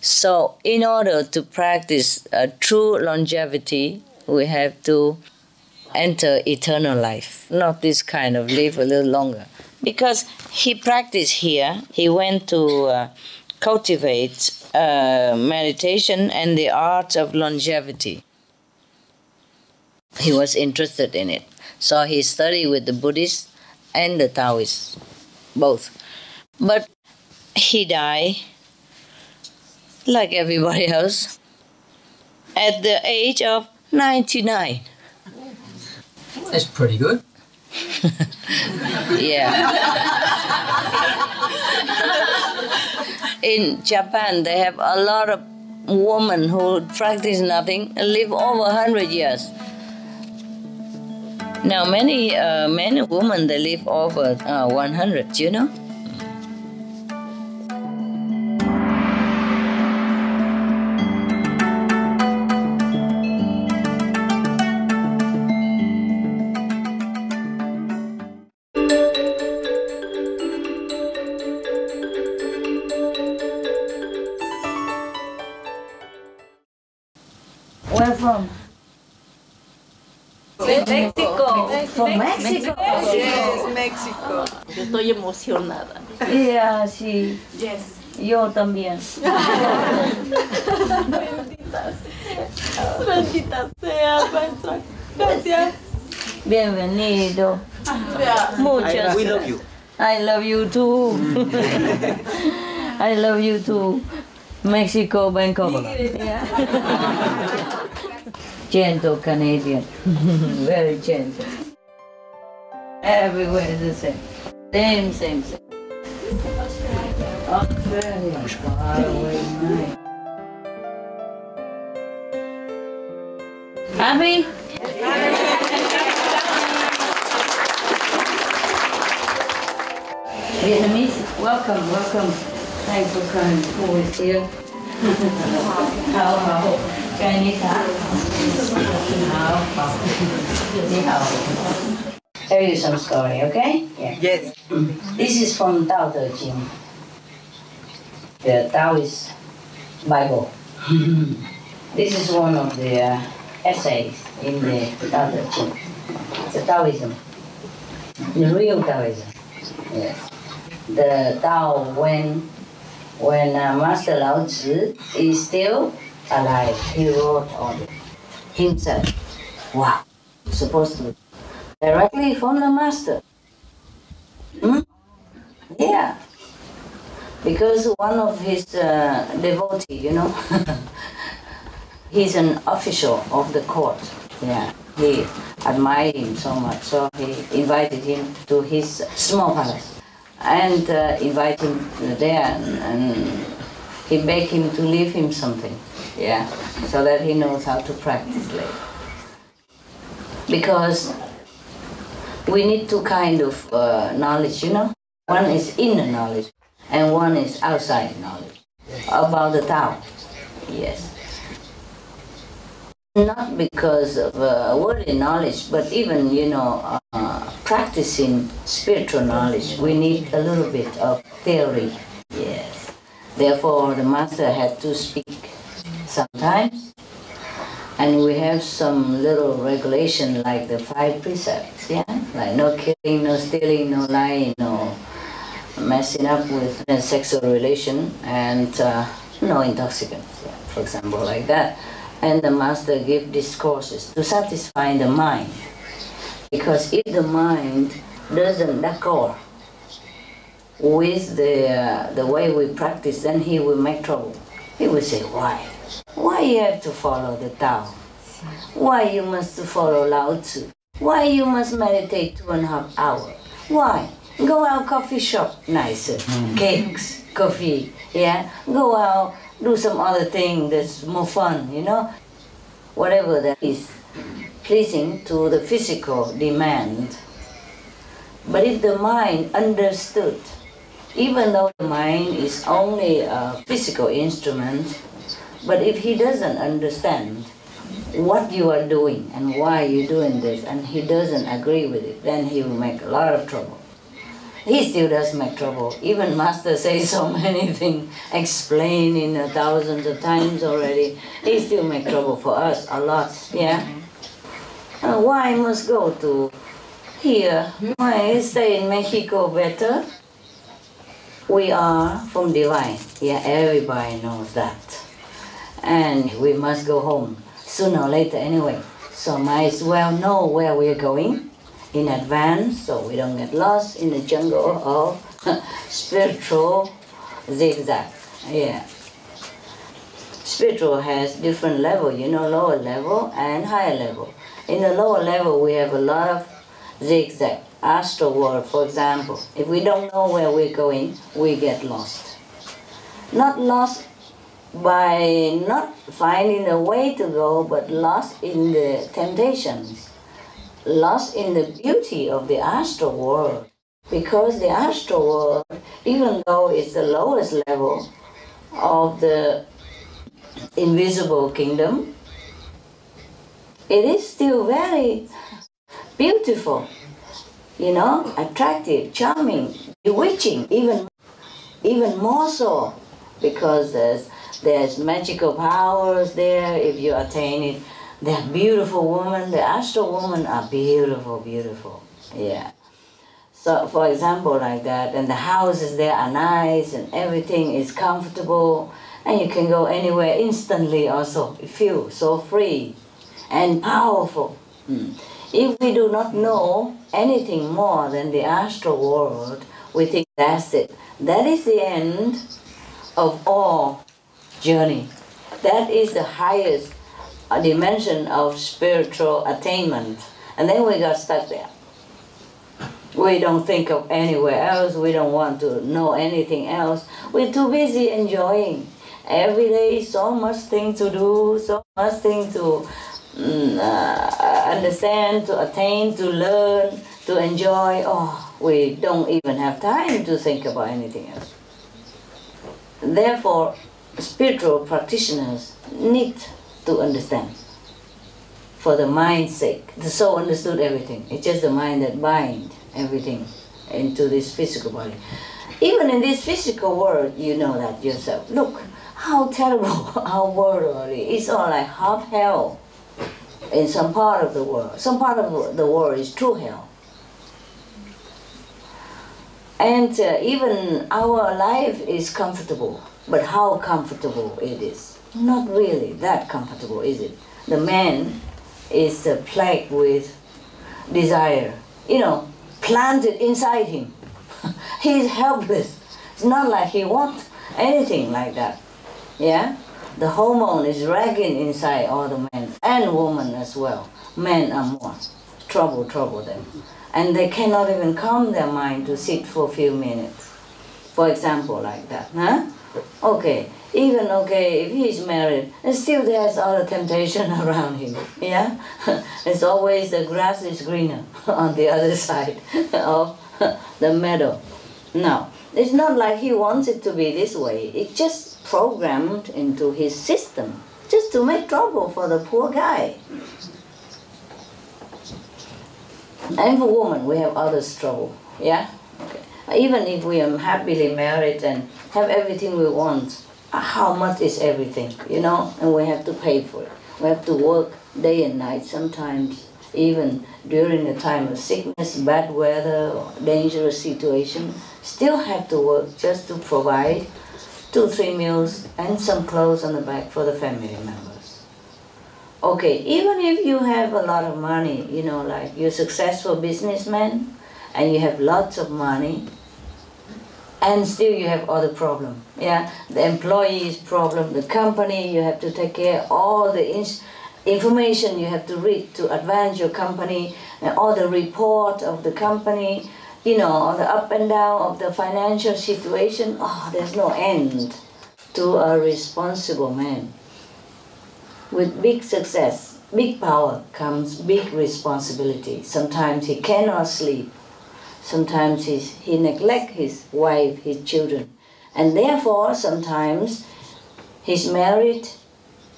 So in order to practice true longevity, we have to enter eternal life, not this kind of live a little longer. Because he practiced here, he went to cultivate meditation and the art of longevity. He was interested in it. So he studied with the Buddhists and the Taoists, both. But he died, like everybody else, at the age of 99. That's pretty good. In Japan, they have a lot of women who practice nothing and live over 100 years. Now, many men and women, they live over 100, From Mexico. Yes, Mexico. Yo estoy emocionada. Yeah, sí. Yes. Yo también. Bendita sea, maestra. Gracias. Bienvenido. Muchas. We love you. I love you too. I love you too. Mexico, Bangkok. Yeah. Gentle Canadian. Very gentle. Everywhere is the same. Same. Australia, far away, nice. Happy? Vietnamese, welcome. Thanks for coming. Who is here? How? Chinese, huh? How? Tell you some story, okay? Yeah. Yes. This is from Taoist, the Taoist Bible. This is one of the essays in the Taoist. The Taoism, the real Taoism. Yes. The Tao when Master Lao Tzu is still alive, he wrote on it himself. Wow, supposed to directly from the Master. Yeah, because one of his devotees, he's an official of the court. Yeah, he admired him so much, so he invited him to his small palace and invited him there, and he begged him to leave him something, yeah, so that he knows how to practice later. Because we need two kind of knowledge, One is inner knowledge, and one is outside knowledge about the Tao. Yes. Not because of worldly knowledge, but even, practicing spiritual knowledge, we need a little bit of theory. Yes. Therefore, the Master had to speak sometimes, and we have some little regulation like the 5 precepts, yeah? Like no killing, no stealing, no lying, no messing up with a sexual relation, and no intoxicants, yeah, for example, like that. And the Master gave discourses to satisfy the mind. Because if the mind doesn't accord with the way we practice, then he will make trouble. He will say, why? Why you have to follow the Tao? Why you must follow Lao Tzu? Why you must meditate 2.5 hours? Why? Go out coffee shop, nicer, cakes, coffee, yeah? Go out, do some other thing that's more fun, Whatever that is pleasing to the physical demand. But if the mind understood, even though the mind is only a physical instrument, but if he doesn't understand what you are doing and why you're doing this, and he doesn't agree with it, then he will make a lot of trouble. He still does make trouble. Even Master says so many things, explaining thousands of times already. He still make trouble for us a lot, yeah? Why must go to here? Why stay in Mexico better? We are from divine. Yeah, everybody knows that. And we must go home sooner or later anyway. So might as well know where we're going in advance, so we don't get lost in the jungle of spiritual zigzag. Yeah. Spiritual has different level, lower level and higher level. In the lower level, we have a lot of zigzag. Astral world, for example. If we don't know where we're going, we get lost. Not lost by not finding a way to go, but lost in the temptations. Lost in the beauty of the astral world. Because the astral world, even though it's the lowest level of the invisible kingdom, it is still very beautiful, attractive, charming, bewitching, even more so, because there's magical powers there if you attain it. They are beautiful women. The astral women are beautiful, beautiful. Yeah. So, for example, like that, and the houses there are nice, and everything is comfortable, and you can go anywhere instantly. Also, you feel so free and powerful. If we do not know anything more than the astral world, we think that's it. That is the end of all journey. That is the highest dimension of spiritual attainment. And then we got stuck there. We don't think of anywhere else. We don't want to know anything else. We're too busy enjoying. Every day, so much thing to do, so much thing to understand, to attain, to learn, to enjoy. Oh, we don't even have time to think about anything else. Therefore, spiritual practitioners need to understand. For the mind's sake, the soul understood everything. It's just the mind that binds everything into this physical body. Even in this physical world, you know that yourself. Look how terrible our world really is. It's all like half hell in some part of the world. Some part of the world is true hell. And even our life is comfortable. But how comfortable it is? Not really that comfortable, is it? The man is plagued with desire, planted inside him. He is helpless. It's not like he wants anything like that. Yeah? The hormone is ragging inside all the men and women as well. Men are more. Trouble them. And they cannot even calm their mind to sit for a few minutes. For example, like that. Huh? Okay, if he is married, and still there's other temptation around him. Yeah? It's always the grass is greener on the other side of the meadow. Now, it's not like he wants it to be this way. It's just programmed into his system, just to make trouble for the poor guy. And for women, we have others trouble. Yeah? Okay. Even if we are happily married and have everything we want, how much is everything, And we have to pay for it. We have to work day and night sometimes, even during the time of sickness, bad weather, or dangerous situation. Still have to work just to provide 2-3 meals and some clothes on the back for the family members. Okay, even if you have a lot of money, like you're a successful businessman and you have lots of money, and still you have other problems. Yeah, the employee's problem, the company, you have to take care of all the information you have to read to advance your company, and all the report of the company, all the up and down of the financial situation. Oh, there's no end to a responsible man. With big success, big power comes big responsibility. Sometimes he cannot sleep. Sometimes he neglects his wife, his children. And therefore, sometimes his marriage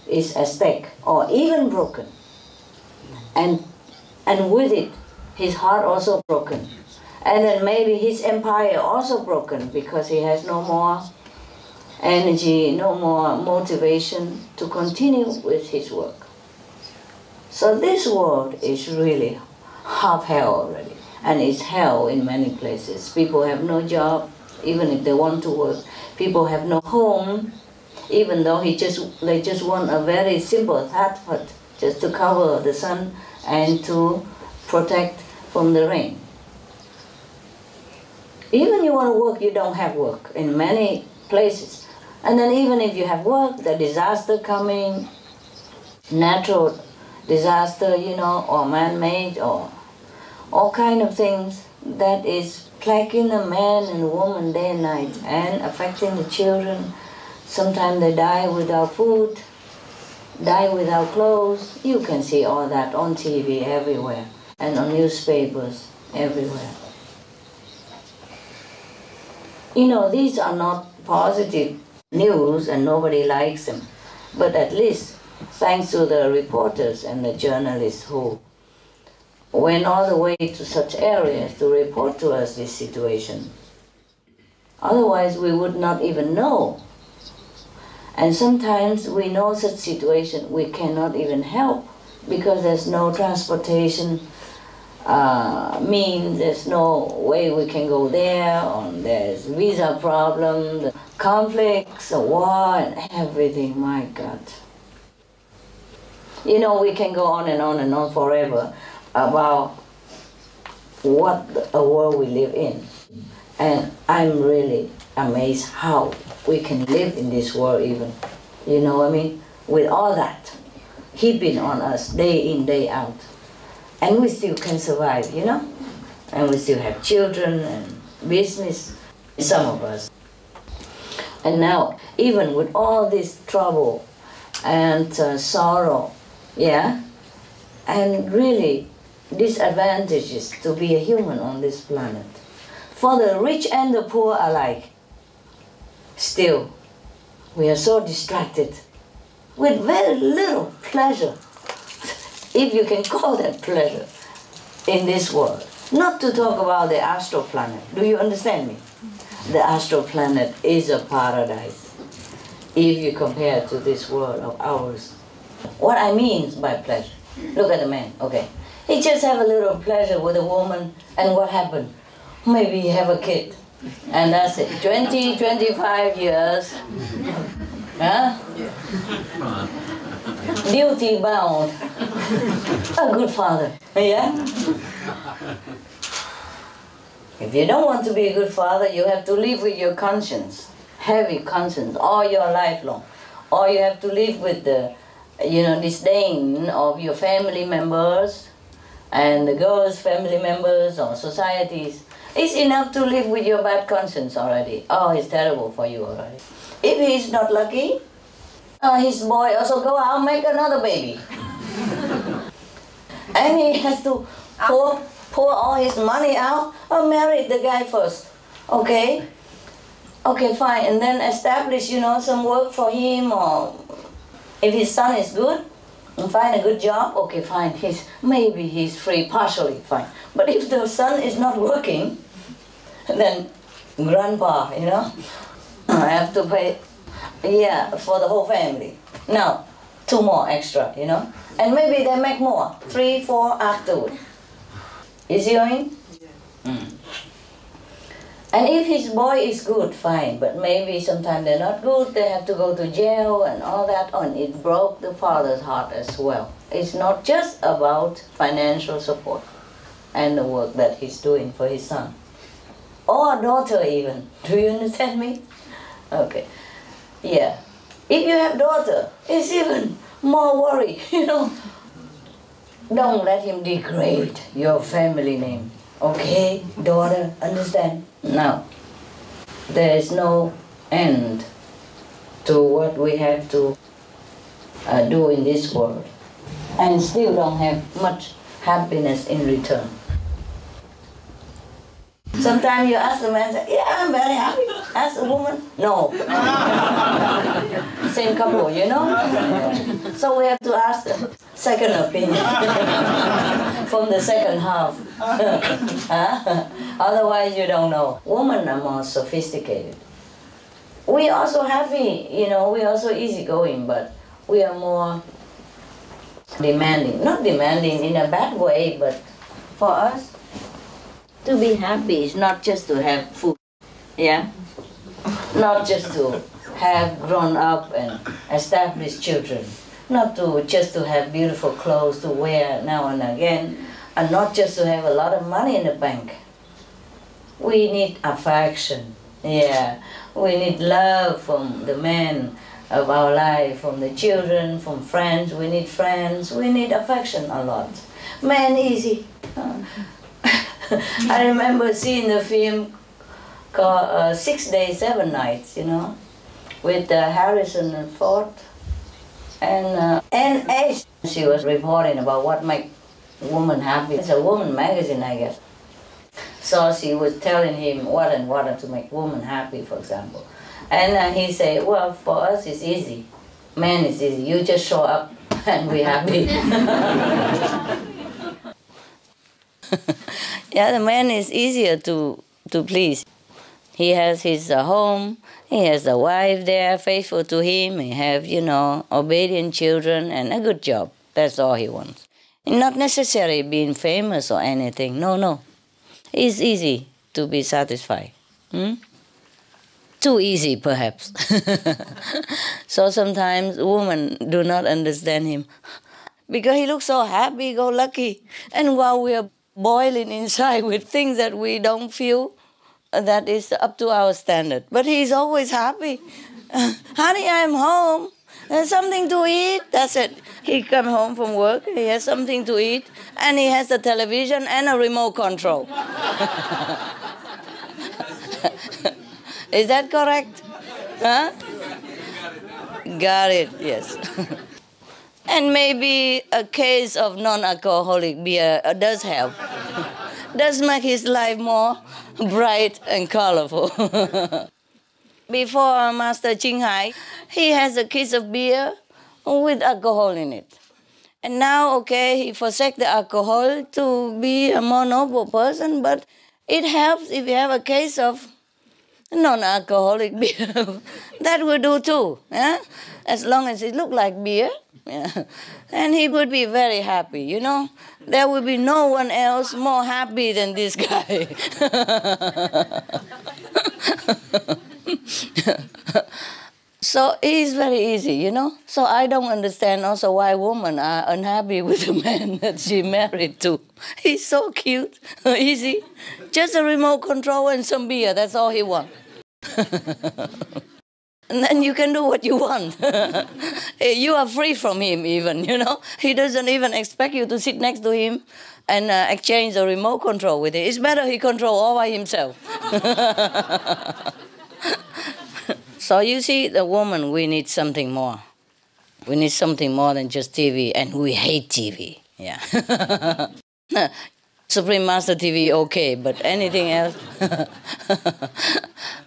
is at stake or even broken. And with it, his heart also broken. And then maybe his empire also broken because he has no more energy, no more motivation to continue with his work. So this world is really half hell already. And it's hell in many places. People have no job, even if they want to work. People have no home, even though they just want a very simple hut, just to cover the sun and to protect from the rain. Even you want to work, you don't have work in many places. And then even if you have work, the disaster coming, natural disaster, or man-made, or all kind of things that is plaguing the man and woman day and night and affecting the children. Sometimes they die without food, die without clothes. You can see all that on TV everywhere and on newspapers everywhere. These are not positive news and nobody likes them. But at least, thanks to the reporters and the journalists who went all the way to such areas to report to us this situation. Otherwise, we would not even know. And sometimes we know such situation, we cannot even help because there's no transportation means, there's no way we can go there, or there's visa problem, the conflicts, the war, and everything, my God. You know, we can go on and on and on forever about what a world we live in. And I'm really amazed how we can live in this world even. You know what I mean? With all that heaping on us day in, day out. And we still can survive, you know? And we still have children and business, some of us. And now, even with all this trouble and sorrow, yeah, and really disadvantages to be a human on this planet, for the rich and the poor alike, still, we are so distracted with very little pleasure, if you can call that pleasure, in this world. Not to talk about the astral planet. Do you understand me? The astral planet is a paradise, if you compare to this world of ours. What I mean by pleasure, look at the man, okay. He just have a little pleasure with a woman, and what happened? Maybe he have a kid, and that's it. 20, 25 years, huh? Duty bound, a good father, yeah? If you don't want to be a good father, you have to live with your conscience, heavy conscience, all your life long. Or you have to live with the, disdain of your family members and the girls' family members or societies. It's enough to live with your bad conscience already. Oh, it's terrible for you already. If he's not lucky, his boy also go out and make another baby. And he has to pour all his money out or marry the guy first. Okay? Okay, fine. And then establish, some work for him, or if his son is good, and find a good job, okay, fine. Maybe he's free, partially, fine. But if the son is not working, then grandpa, I have to pay, for the whole family. Now, 2 more extra, and maybe they make more, 3, 4 afterward. You see what I mean? Yeah. And if his boy is good, fine, but maybe sometimes they're not good, they have to go to jail and all that, and it broke the father's heart as well. It's not just about financial support and the work that he's doing for his son. Or daughter even. Do you understand me? Okay. Yeah. If you have daughter, it's even more worry, Don't let him degrade your family name. Okay, daughter, understand? Now, there is no end to what we have to do in this world, and still don't have much happiness in return. Sometimes you ask the man, say, yeah, I'm very happy. Ask a woman, no. Same couple, So we have to ask a second opinion from the second half. Otherwise you don't know. Women are more sophisticated. We are also happy, we are also easygoing, but we are more demanding. Not demanding in a bad way, but for us, to be happy is not just to have food, Not just to have grown up and established children. Not just to have beautiful clothes to wear now and again, and not just to have a lot of money in the bank. We need affection, We need love from the men of our life, from the children, from friends. We need friends. We need affection a lot. Man, easy. I remember seeing the film called 6 Days, 7 Nights, with Harrison Ford and NHhäC. She was reporting about what makes women happy. It's a woman magazine, I guess. So she was telling him what and what to make women happy, for example. And he said, well, for us it's easy. Man, it's easy. You just show up and we're happy. The man is easier to please. He has his home, he has a wife there, faithful to him, he have, obedient children and a good job. That's all he wants. Not necessarily being famous or anything. No. It's easy to be satisfied. Too easy, perhaps. So sometimes women do not understand him because he looks so happy-go-lucky. And while we are boiling inside with things that we don't feel that is up to our standard. But he's always happy. Honey, I'm home. There's something to eat. That's it. He comes home from work, he has something to eat, and he has a television and a remote control. Is that correct? Huh? Got it, yes. And maybe a case of non-alcoholic beer does help. Does make his life more bright and colorful. Before Master CHINGHAI, he has a case of beer with alcohol in it. And now, okay, he forsake the alcohol to be a more noble person, but it helps if you have a case of non-alcoholic beer. That will do too, yeah? As long as it looks like beer. Yeah. And he would be very happy, you know. There will be no one else more happy than this guy. So it's very easy, you know. So I don't understand also why women are unhappy with the man that she married to. He's so cute, easy. Just a remote control and some beer, that's all he wants. And then you can do what you want. You are free from him even, you know. He doesn't even expect you to sit next to him and exchange the remote control with him. It's better he control all by himself. So you see, the woman, we need something more. We need something more than just TV, and we hate TV. Yeah. Supreme Master TV, okay, but anything else?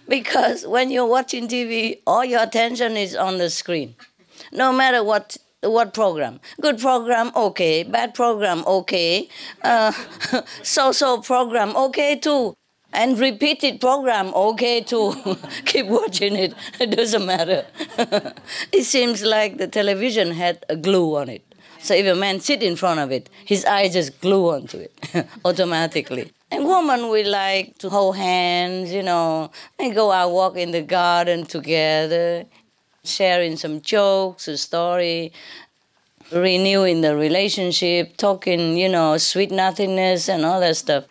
Because when you're watching TV, all your attention is on the screen. No matter what program. Good program, okay. Bad program, okay. So-so program, okay too. And repeated program, okay too. Keep watching it, it doesn't matter. It seems like the television had a glue on it. So if a man sit in front of it, his eyes just glue onto it, automatically. And women, we like to hold hands, you know, and go out walk in the garden together, sharing some jokes, a story, renewing the relationship, talking, you know, sweet nothingness and all that stuff.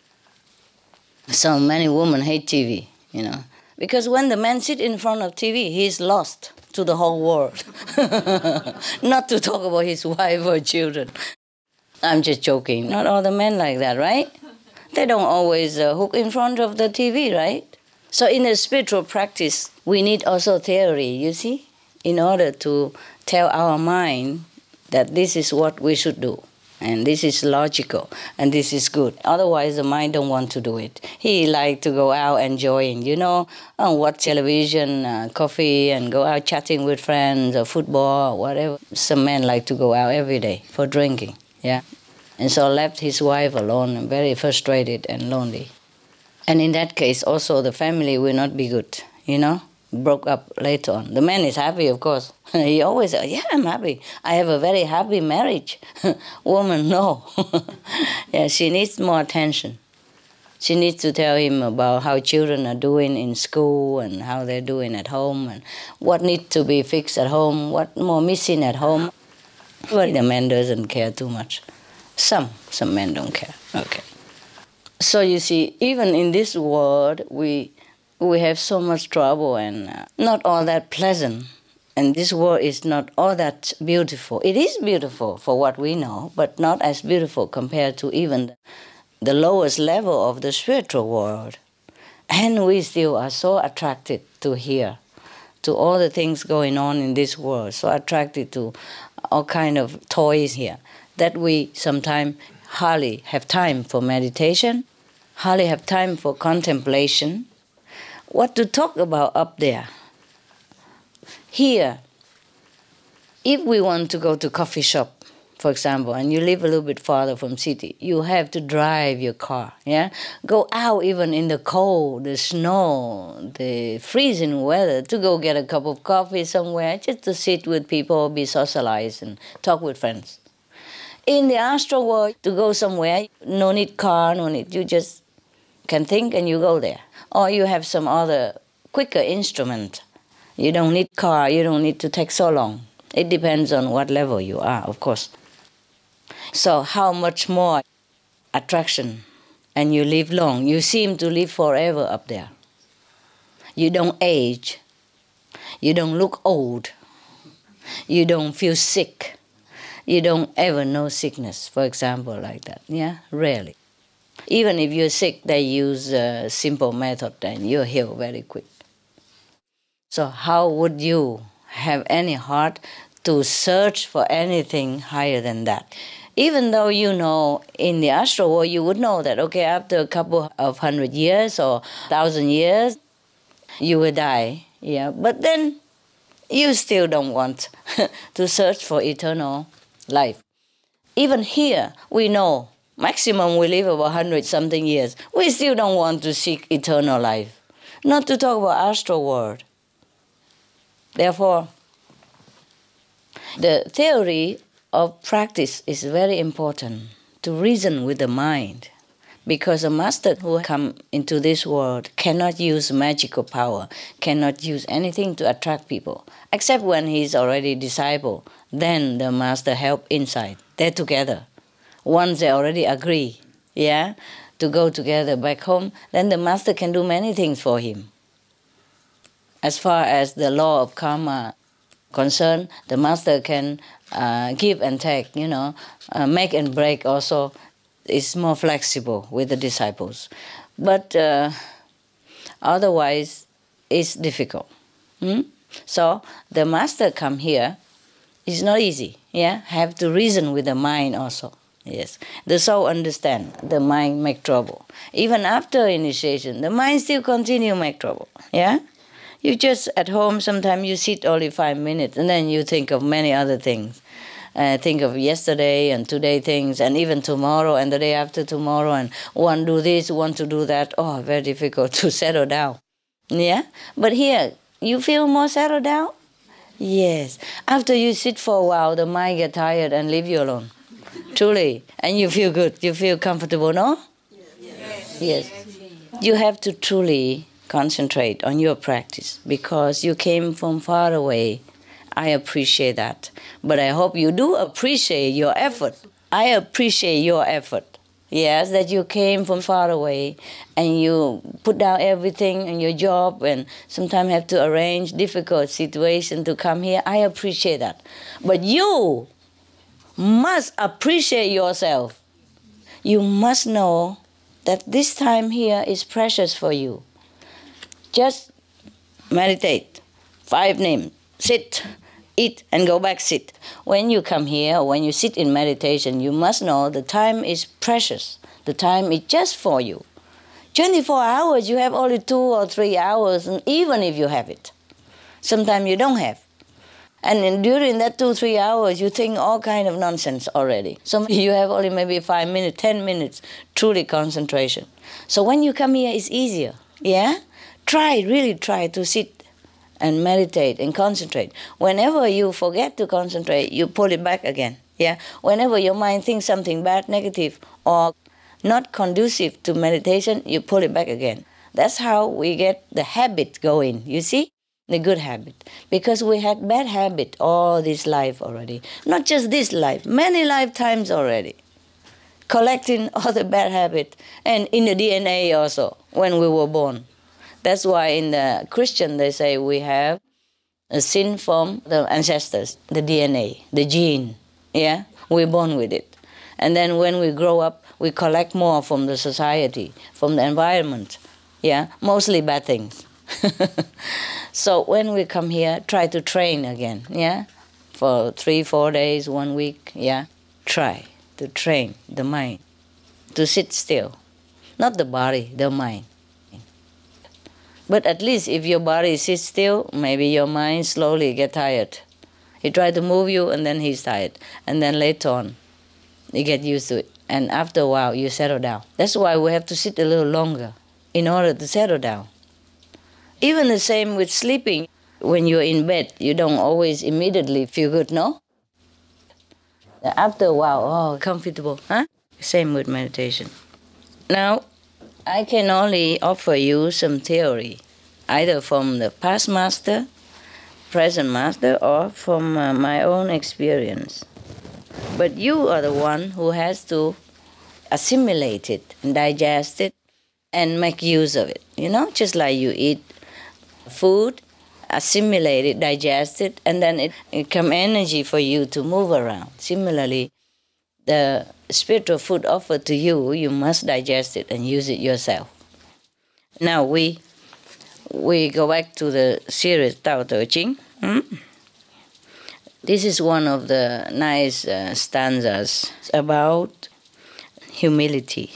So many women hate TV, you know, because when the man sit in front of TV, he's lost to the whole world. Not to talk about his wife or children. I'm just joking. Not all the men like that, right? They don't always hook in front of the TV, right? So in a spiritual practice, we need also theory, you see, in order to tell our mind that this is what we should do. And this is logical, and this is good. Otherwise, the mind don't want to do it. He like to go out enjoying, you know, watch television, coffee, and go out chatting with friends, or football, or whatever. Some men like to go out every day for drinking, yeah. And so left his wife alone, very frustrated and lonely. And in that case, also the family will not be good, you know. Broke up later on. The man is happy, of course. He always says, yeah, I'm happy. I have a very happy marriage. Woman, no. Yeah, she needs more attention. She needs to tell him about how children are doing in school and how they're doing at home and what needs to be fixed at home, what more missing at home. But the man doesn't care too much. Some men don't care. Okay. So you see, even in this world, we have so much trouble and not all that pleasant. And this world is not all that beautiful. It is beautiful for what we know, but not as beautiful compared to even the lowest level of the spiritual world. And we still are so attracted to here, to all the things going on in this world, so attracted to all kind of toys here, that we sometimes hardly have time for meditation, hardly have time for contemplation. What to talk about up there? Here, if we want to go to coffee shop, for example, and you live a little bit farther from city, you have to drive your car, yeah? Go out even in the cold, the snow, the freezing weather to go get a cup of coffee somewhere, just to sit with people, be socialized and talk with friends. In the astral world, to go somewhere, no need car, no need, you just can think and you go there. Or you have some other quicker instrument. You don't need car, you don't need to take so long. It depends on what level you are, of course. So how much more attraction, and you live long. You seem to live forever up there. You don't age. You don't look old. You don't feel sick. You don't ever know sickness, for example, like that. Yeah, rarely. Even if you're sick, they use a simple method and you're healed very quick. So how would you have any heart to search for anything higher than that? Even though you know in the astral world, you would know that, okay, after a couple of 100 years or 1,000 years, you will die. Yeah, but then you still don't want to search for eternal life. Even here, we know maximum we live about 100-something years. We still don't want to seek eternal life. Not to talk about astral world. Therefore, the theory of practice is very important to reason with the mind. Because a master who comes into this world cannot use magical power, cannot use anything to attract people, except when he's already disciple. Then the master help inside. They're together. Once they already agree, yeah, to go together back home, then the master can do many things for him. As far as the law of karma concerned, the master can give and take, you know, make and break also. Is more flexible with the disciples. But otherwise, it's difficult. So the master come here, it's not easy. Yeah, have to reason with the mind also. Yes, the soul understand, the mind make trouble. Even after initiation, the mind still continue make trouble. Yeah, you just at home, sometimes you sit only 5 minutes and then you think of many other things. Think of yesterday and today things, and even tomorrow and the day after tomorrow, and one do this, one to do that. Oh, very difficult to settle down. Yeah? But here, you feel more settled down? Yes. After you sit for a while, the mind get tired and leave you alone. Truly. And you feel good. You feel comfortable, no? Yes. You have to truly concentrate on your practice because you came from far away. I appreciate that. But I hope you do appreciate your effort. I appreciate your effort. Yes, that you came from far away and you put down everything in your job and sometimes have to arrange difficult situation to come here. I appreciate that. But you must appreciate yourself. You must know that this time here is precious for you. Just meditate, 5 names, sit, eat and go back, sit. When you come here, when you sit in meditation, you must know the time is precious. The time is just for you. 24 hours, you have only 2 or 3 hours, and even if you have it. Sometimes you don't have. And during that 2-3 hours, you think all kind of nonsense already. So you have only maybe 5 minutes, 10 minutes, truly concentration. So when you come here, it's easier. Yeah? Really try to sit and meditate and concentrate. Whenever you forget to concentrate, you pull it back again. Yeah. Whenever your mind thinks something bad, negative, or not conducive to meditation, you pull it back again. That's how we get the habit going, you see? The good habit. Because we had bad habit all this life already. Not just this life, many lifetimes already. Collecting all the bad habit. And in the DNA also, when we were born. That's why in the Christian they say we have a sin from the ancestors, the DNA, the gene. Yeah, we're born with it. And then when we grow up, we collect more from the society, from the environment. Yeah, mostly bad things. So when we come here, try to train again. Yeah, for 3-4 days, 1 week. Yeah, try to train the mind to sit still, not the body, the mind. But at least if your body sits still, maybe your mind slowly get tired. He try to move you and then he's tired. And then later on, you get used to it. And after a while, you settle down. That's why we have to sit a little longer in order to settle down. Even the same with sleeping. When you're in bed, you don't always immediately feel good, no? After a while, oh, comfortable, huh? Same with meditation. Now, I can only offer you some theory, either from the past master, present master, or from my own experience. But you are the one who has to assimilate it, and digest it, and make use of it. You know, just like you eat food, assimilate it, digest it, and then it becomes energy for you to move around. Similarly, the spiritual food offered to you, you must digest it and use it yourself. Now we go back to the series Tao Te Ching. This is one of the nice stanzas about humility.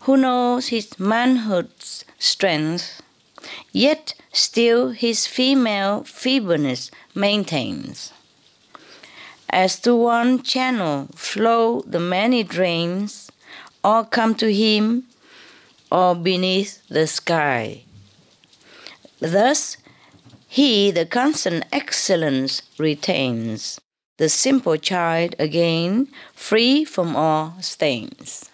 Who knows his manhood's strength, yet still his female feebleness maintains. As to one channel flow the many drains, all come to him, or beneath the sky. Thus he the constant excellence retains, the simple child again, free from all stains.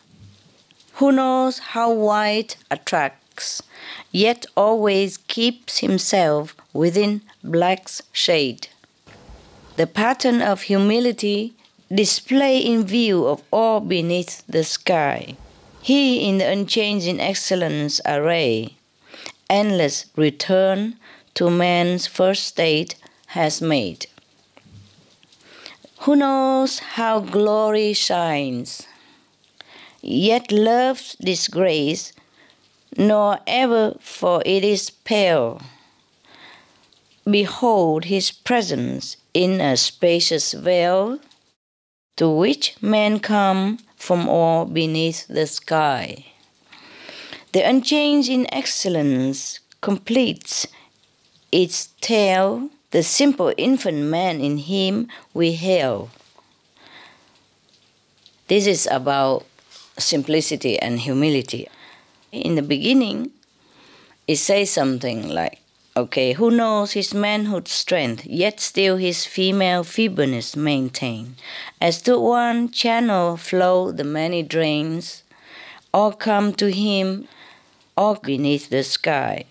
Who knows how white attracts, yet always keeps himself within black's shade. The pattern of humility display in view of all beneath the sky. He in the unchanging excellence array, endless return to man's first state has made. Who knows how glory shines, yet love's disgrace, nor ever for it is pale. Behold his presence in a spacious vale, to which men come from all beneath the sky. The unchanging excellence completes its tale, the simple infant man in him we hail. This is about simplicity and humility. In the beginning, it says something like, okay, who knows his manhood's strength, yet still his female feebleness maintain. As to one channel flow the many drains, all come to him, all beneath the sky.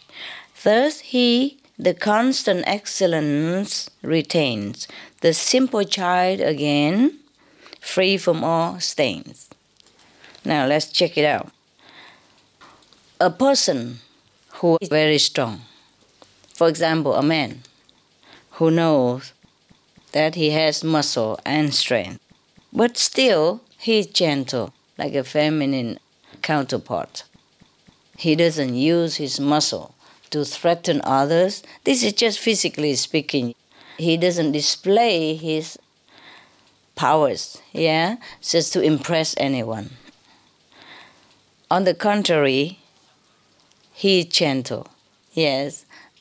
Thus he the constant excellence retains, the simple child again, free from all stains. Now let's check it out. A person who is very strong, for example, a man who knows that he has muscle and strength, but still he is gentle, like a feminine counterpart. He doesn't use his muscle to threaten others. This is just physically speaking. He doesn't display his powers, just to impress anyone. On the contrary, he is gentle,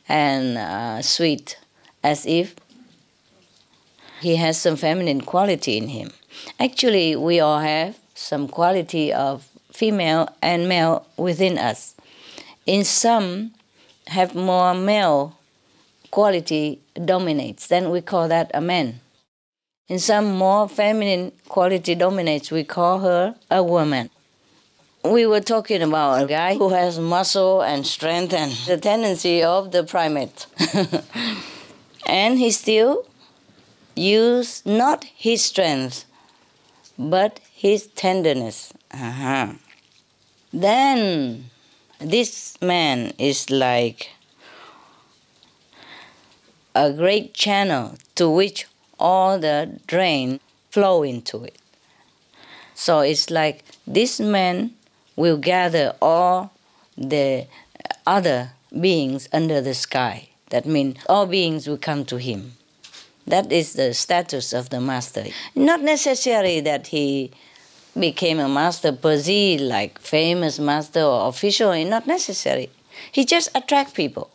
and sweet, as if he has some feminine quality in him. Actually, we all have some quality of female and male within us. In some, have more male quality dominates, then we call that a man. In some, more feminine quality dominates, we call her a woman. We were talking about a guy who has muscle and strength and the tendency of the primate. And he still used not his strength, but his tenderness. Then this man is like a great channel to which all the drain flow into it. So it's like this man will gather all the other beings under the sky. That means all beings will come to him. That is the status of the master. Not necessary that he became a master per se, like famous master or official, not necessary. He just attracts people.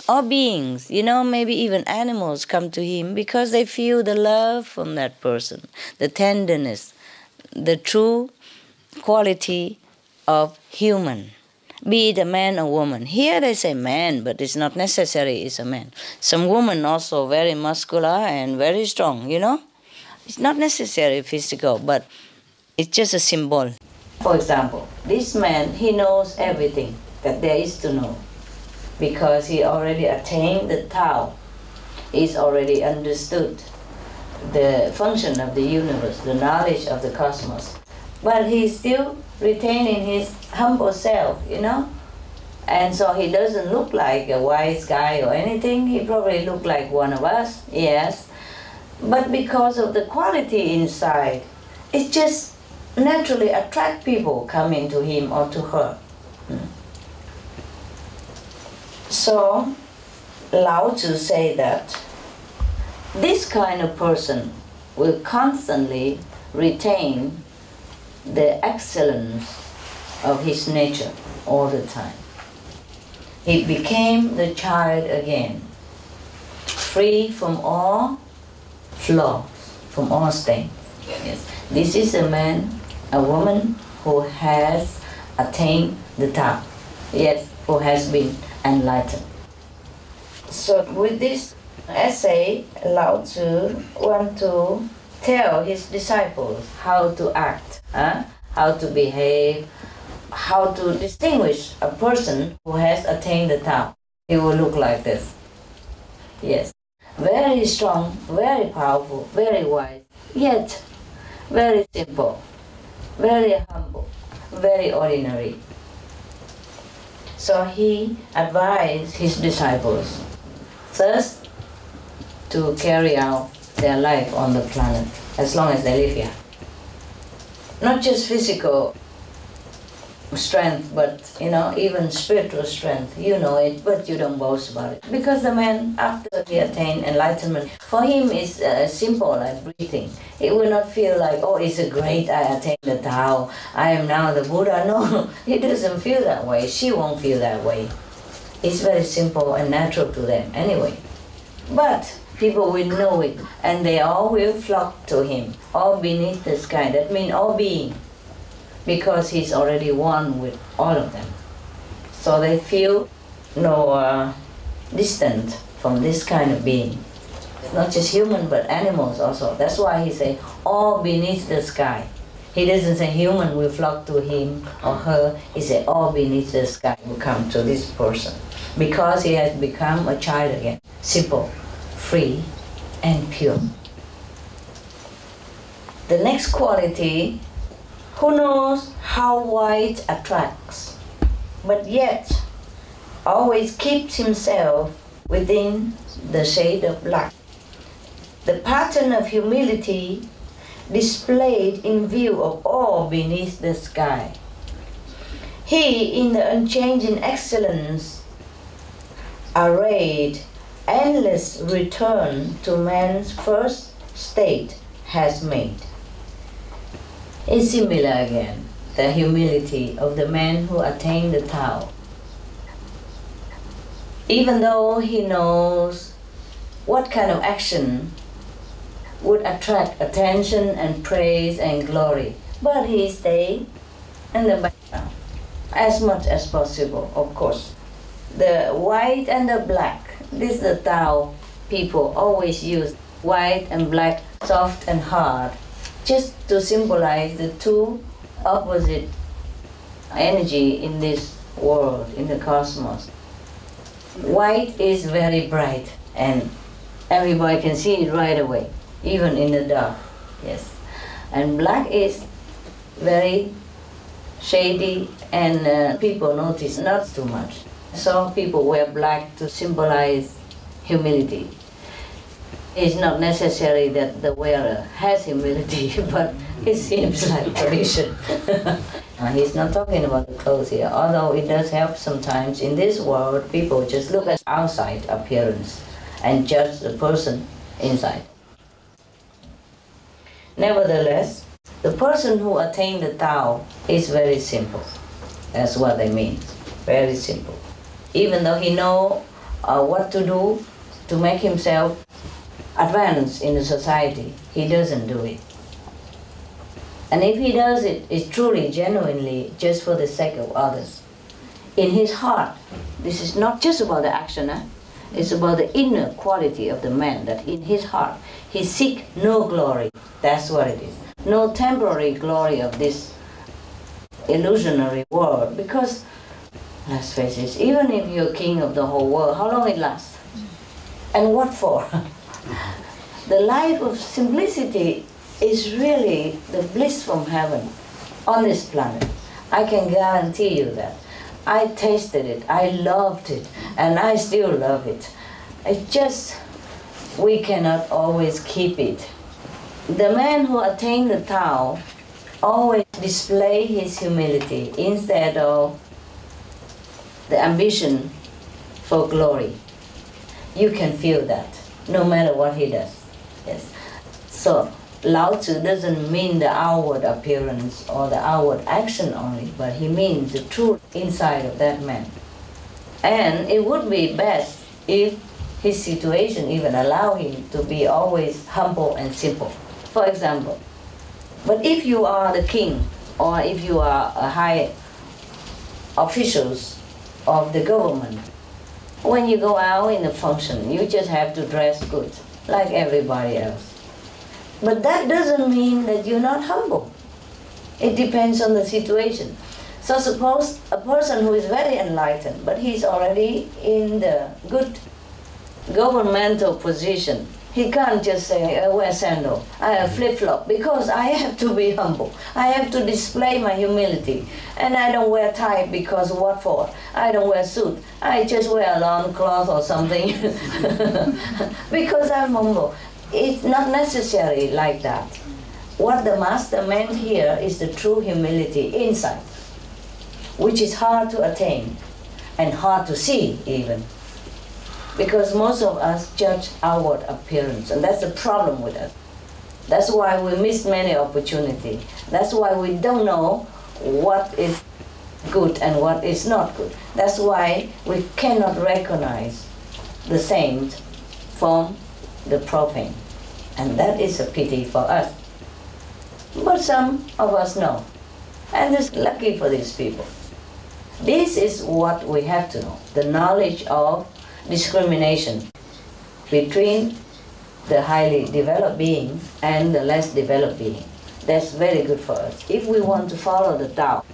All beings, maybe even animals come to him because they feel the love from that person, the tenderness, the true quality of human. be it a man or woman. Here they say man, but it's not necessary it's a man. Some women also very muscular and very strong, you know. It's not necessarily physical, but it's just a symbol. For example, this man, he knows everything that there is to know because he already attained the Tao. He's already understood the function of the universe, the knowledge of the cosmos. But he's still retaining his humble self, you know? And so he doesn't look like a wise guy or anything. He probably look like one of us, yes. But because of the quality inside, it just naturally attract people coming to him or to her. So, Lao Tzu say that this kind of person will constantly retain the excellence of his nature all the time. He became the child again, free from all flaws, from all stain. Yes. This is a man, a woman who has attained the Tao, yes, who has been enlightened. So with this essay, Lao Tzu wants to tell his disciples how to act, how to behave, how to distinguish a person who has attained the Tao. He will look like this. Yes. Very strong, very powerful, very wise, yet very simple, very humble, very ordinary. So he advised his disciples first to carry out their life on the planet as long as they live here. Not just physical strength, but even spiritual strength. You know it, but you don't boast about it. Because the man, after he attained enlightenment, for him it's simple like breathing. He will not feel like, oh, it's a great, I attained the Tao, I am now the Buddha. No, he doesn't feel that way. She won't feel that way. It's very simple and natural to them anyway. But people will know it, and they all will flock to him, all beneath the sky. That means all being, because he's already one with all of them. So they feel no distant from this kind of being. It's not just human, but animals also. That's why he says, all beneath the sky. He doesn't say human will flock to him or her. He says, all beneath the sky will come to this person. Because he has become a child again. Simple, free, and pure. The next quality, who knows how white attracts, but yet always keeps himself within the shade of black. The pattern of humility displayed in view of all beneath the sky. He, in the unchanging excellence, arrayed endless return to man's first state has made. It's similar again, the humility of the man who attained the Tao. Even though he knows what kind of action would attract attention and praise and glory, but he stays in the background as much as possible, of course. The white and the black, this is the Tao people always use, white and black, soft and hard, just to symbolize the two opposite energy in this world, in the cosmos. White is very bright and everybody can see it right away, even in the dark, yes. And black is very shady and people notice not too much. So people wear black to symbolize humility. It's not necessary that the wearer has humility, but it seems like tradition. He's not talking about the clothes here, although it does help sometimes. In this world, people just look at outside appearance and judge the person inside. Nevertheless, the person who attained the Tao is very simple. That's what they mean, very simple. Even though he knows what to do to make himself advance in the society, he doesn't do it. And if he does it, it's truly, genuinely, just for the sake of others. in his heart, this is not just about the action, it's about the inner quality of the man, that in his heart he seeks no glory. That's what it is. No temporary glory of this illusionary world, because let's face it, even if you're king of the whole world, how long it lasts? And what for? The life of simplicity is really the bliss from heaven on this planet. I can guarantee you that. I tasted it, I loved it, and I still love it. It's just, we cannot always keep it. The man who attained the Tao always display his humility instead of the ambition for glory. You can feel that, no matter what he does. Yes. So, Lao Tzu doesn't mean the outward appearance or the outward action only, but he means the truth inside of that man. And it would be best if his situation even allow him to be always humble and simple. For example, but if you are the king, or if you are a high officials of the government, when you go out in a function, you just have to dress good, like everybody else. But that doesn't mean that you're not humble. It depends on the situation. So suppose a person who is very enlightened, but he's already in the good governmental position, he can't just say, I wear sandal, I have flip-flop, because I have to be humble. I have to display my humility. And I don't wear tie because what for? I don't wear suit. I just wear a long cloth or something because I'm humble. It's not necessary like that. What the master meant here is the true humility inside, which is hard to attain and hard to see even. Because most of us judge outward appearance, and that's the problem with us. That's why we miss many opportunities. That's why we don't know what is good and what is not good. That's why we cannot recognize the saint from the profane. And that is a pity for us. But some of us know. And it's lucky for these people. This is what we have to know, the knowledge of discrimination between the highly developed being and the less developed being. That's very good for us. If we want to follow the Tao,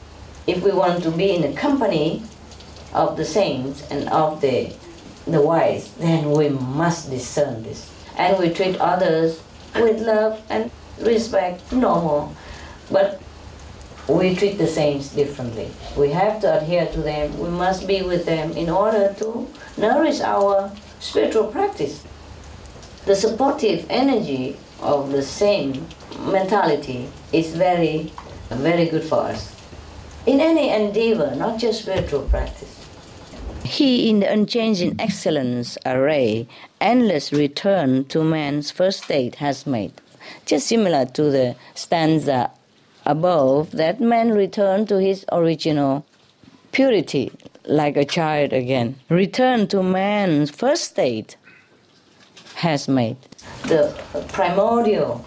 if we want to be in the company of the saints and of the wise, then we must discern this. And we treat others with love and respect, normal. But we treat the saints differently. We have to adhere to them. We must be with them in order to nourish our spiritual practice. The supportive energy of the same mentality is very, very good for us. In any endeavor, not just spiritual practice. He in the unchanging excellence array, endless return to man's first state has made. Just similar to the stanza above, that man returned to his original purity, like a child again. Return to man's first state has made. The primordial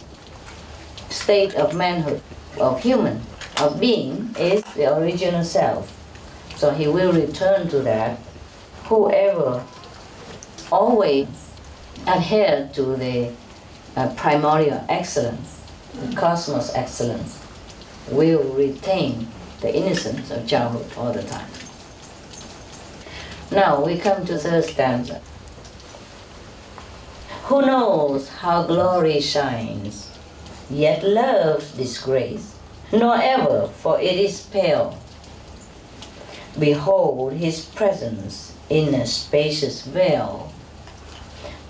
state of manhood, of human, of being, is the original self. So he will return to that. Whoever always adhere to the primordial excellence, the cosmos excellence, will retain the innocence of childhood all the time. Now we come to the third stanza. Who knows how glory shines, yet loves disgrace, nor ever, for it is pale. Behold his presence in a spacious veil,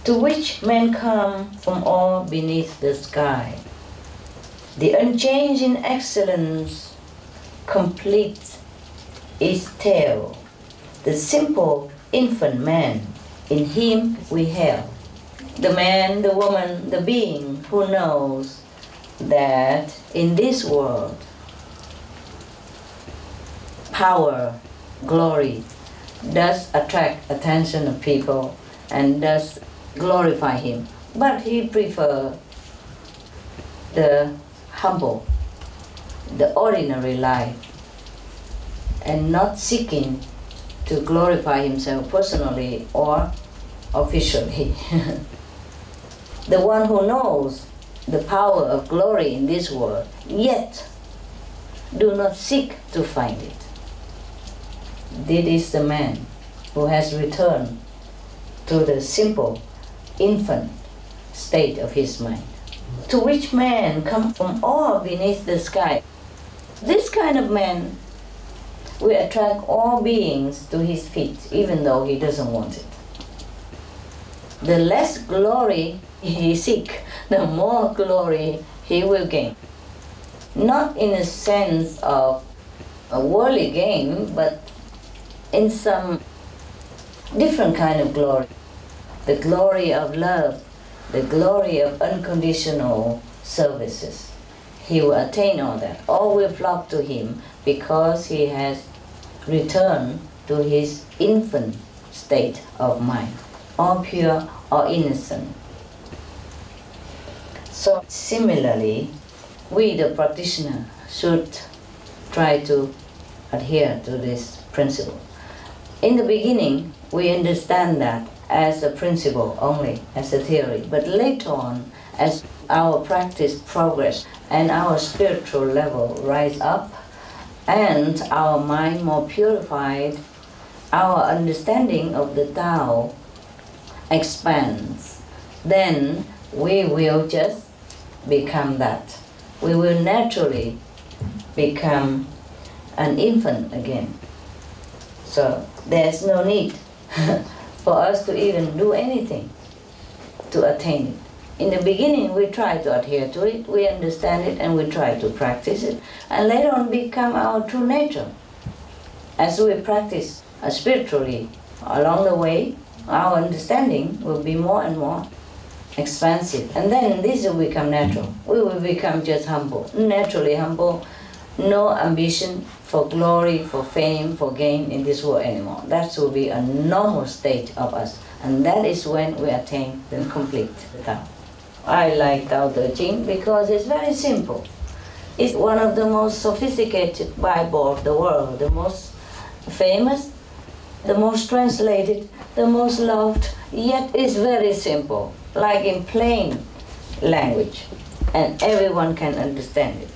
to which men come from all beneath the sky. The unchanging excellence completes its tale. The simple infant man, in him we hail. The man, the woman, the being who knows that in this world, power, glory, does attract attention of people and does glorify him. But he prefers the humble, the ordinary life, and not seeking to glorify himself personally or officially. The one who knows the power of glory in this world, yet do not seek to find it. This is the man who has returned to the simple, infant state of his mind, to which man come from all beneath the sky. This kind of man will attract all beings to his feet, even though he doesn't want it. The less glory he seeks, the more glory he will gain. Not in a sense of a worldly gain, but in some different kind of glory. The glory of love, the glory of unconditional services. He will attain all that. All will flock to him because he has returned to his infant state of mind, or pure or innocent. So similarly, we the practitioner should try to adhere to this principle. In the beginning, we understand that as a principle only, as a theory, but later on, as our practice progress and our spiritual level rise up, and our mind more purified, our understanding of the Tao expands, then we will just become that. We will naturally become an infant again. So there's no need for us to even do anything to attain it. In the beginning, we try to adhere to it, we understand it, and we try to practice it, and later on become our true nature. As we practice spiritually along the way, our understanding will be more and more expansive, and then this will become natural. We will become just humble, naturally humble, no ambition for glory, for fame, for gain in this world anymore. That will be a normal state of us, and that is when we attain the complete Tao. I like Tao Te Ching because it's very simple. It's one of the most sophisticated Bible of the world, the most famous, the most translated, the most loved, yet it's very simple, like in plain language, and everyone can understand it.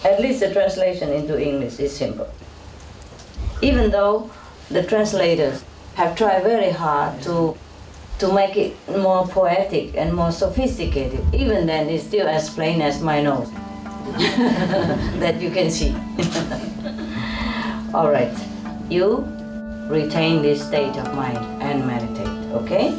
At least the translation into English is simple. Even though the translators have tried very hard to make it more poetic and more sophisticated, even then it's still as plain as my nose that you can see. All right, you retain this state of mind and meditate, okay?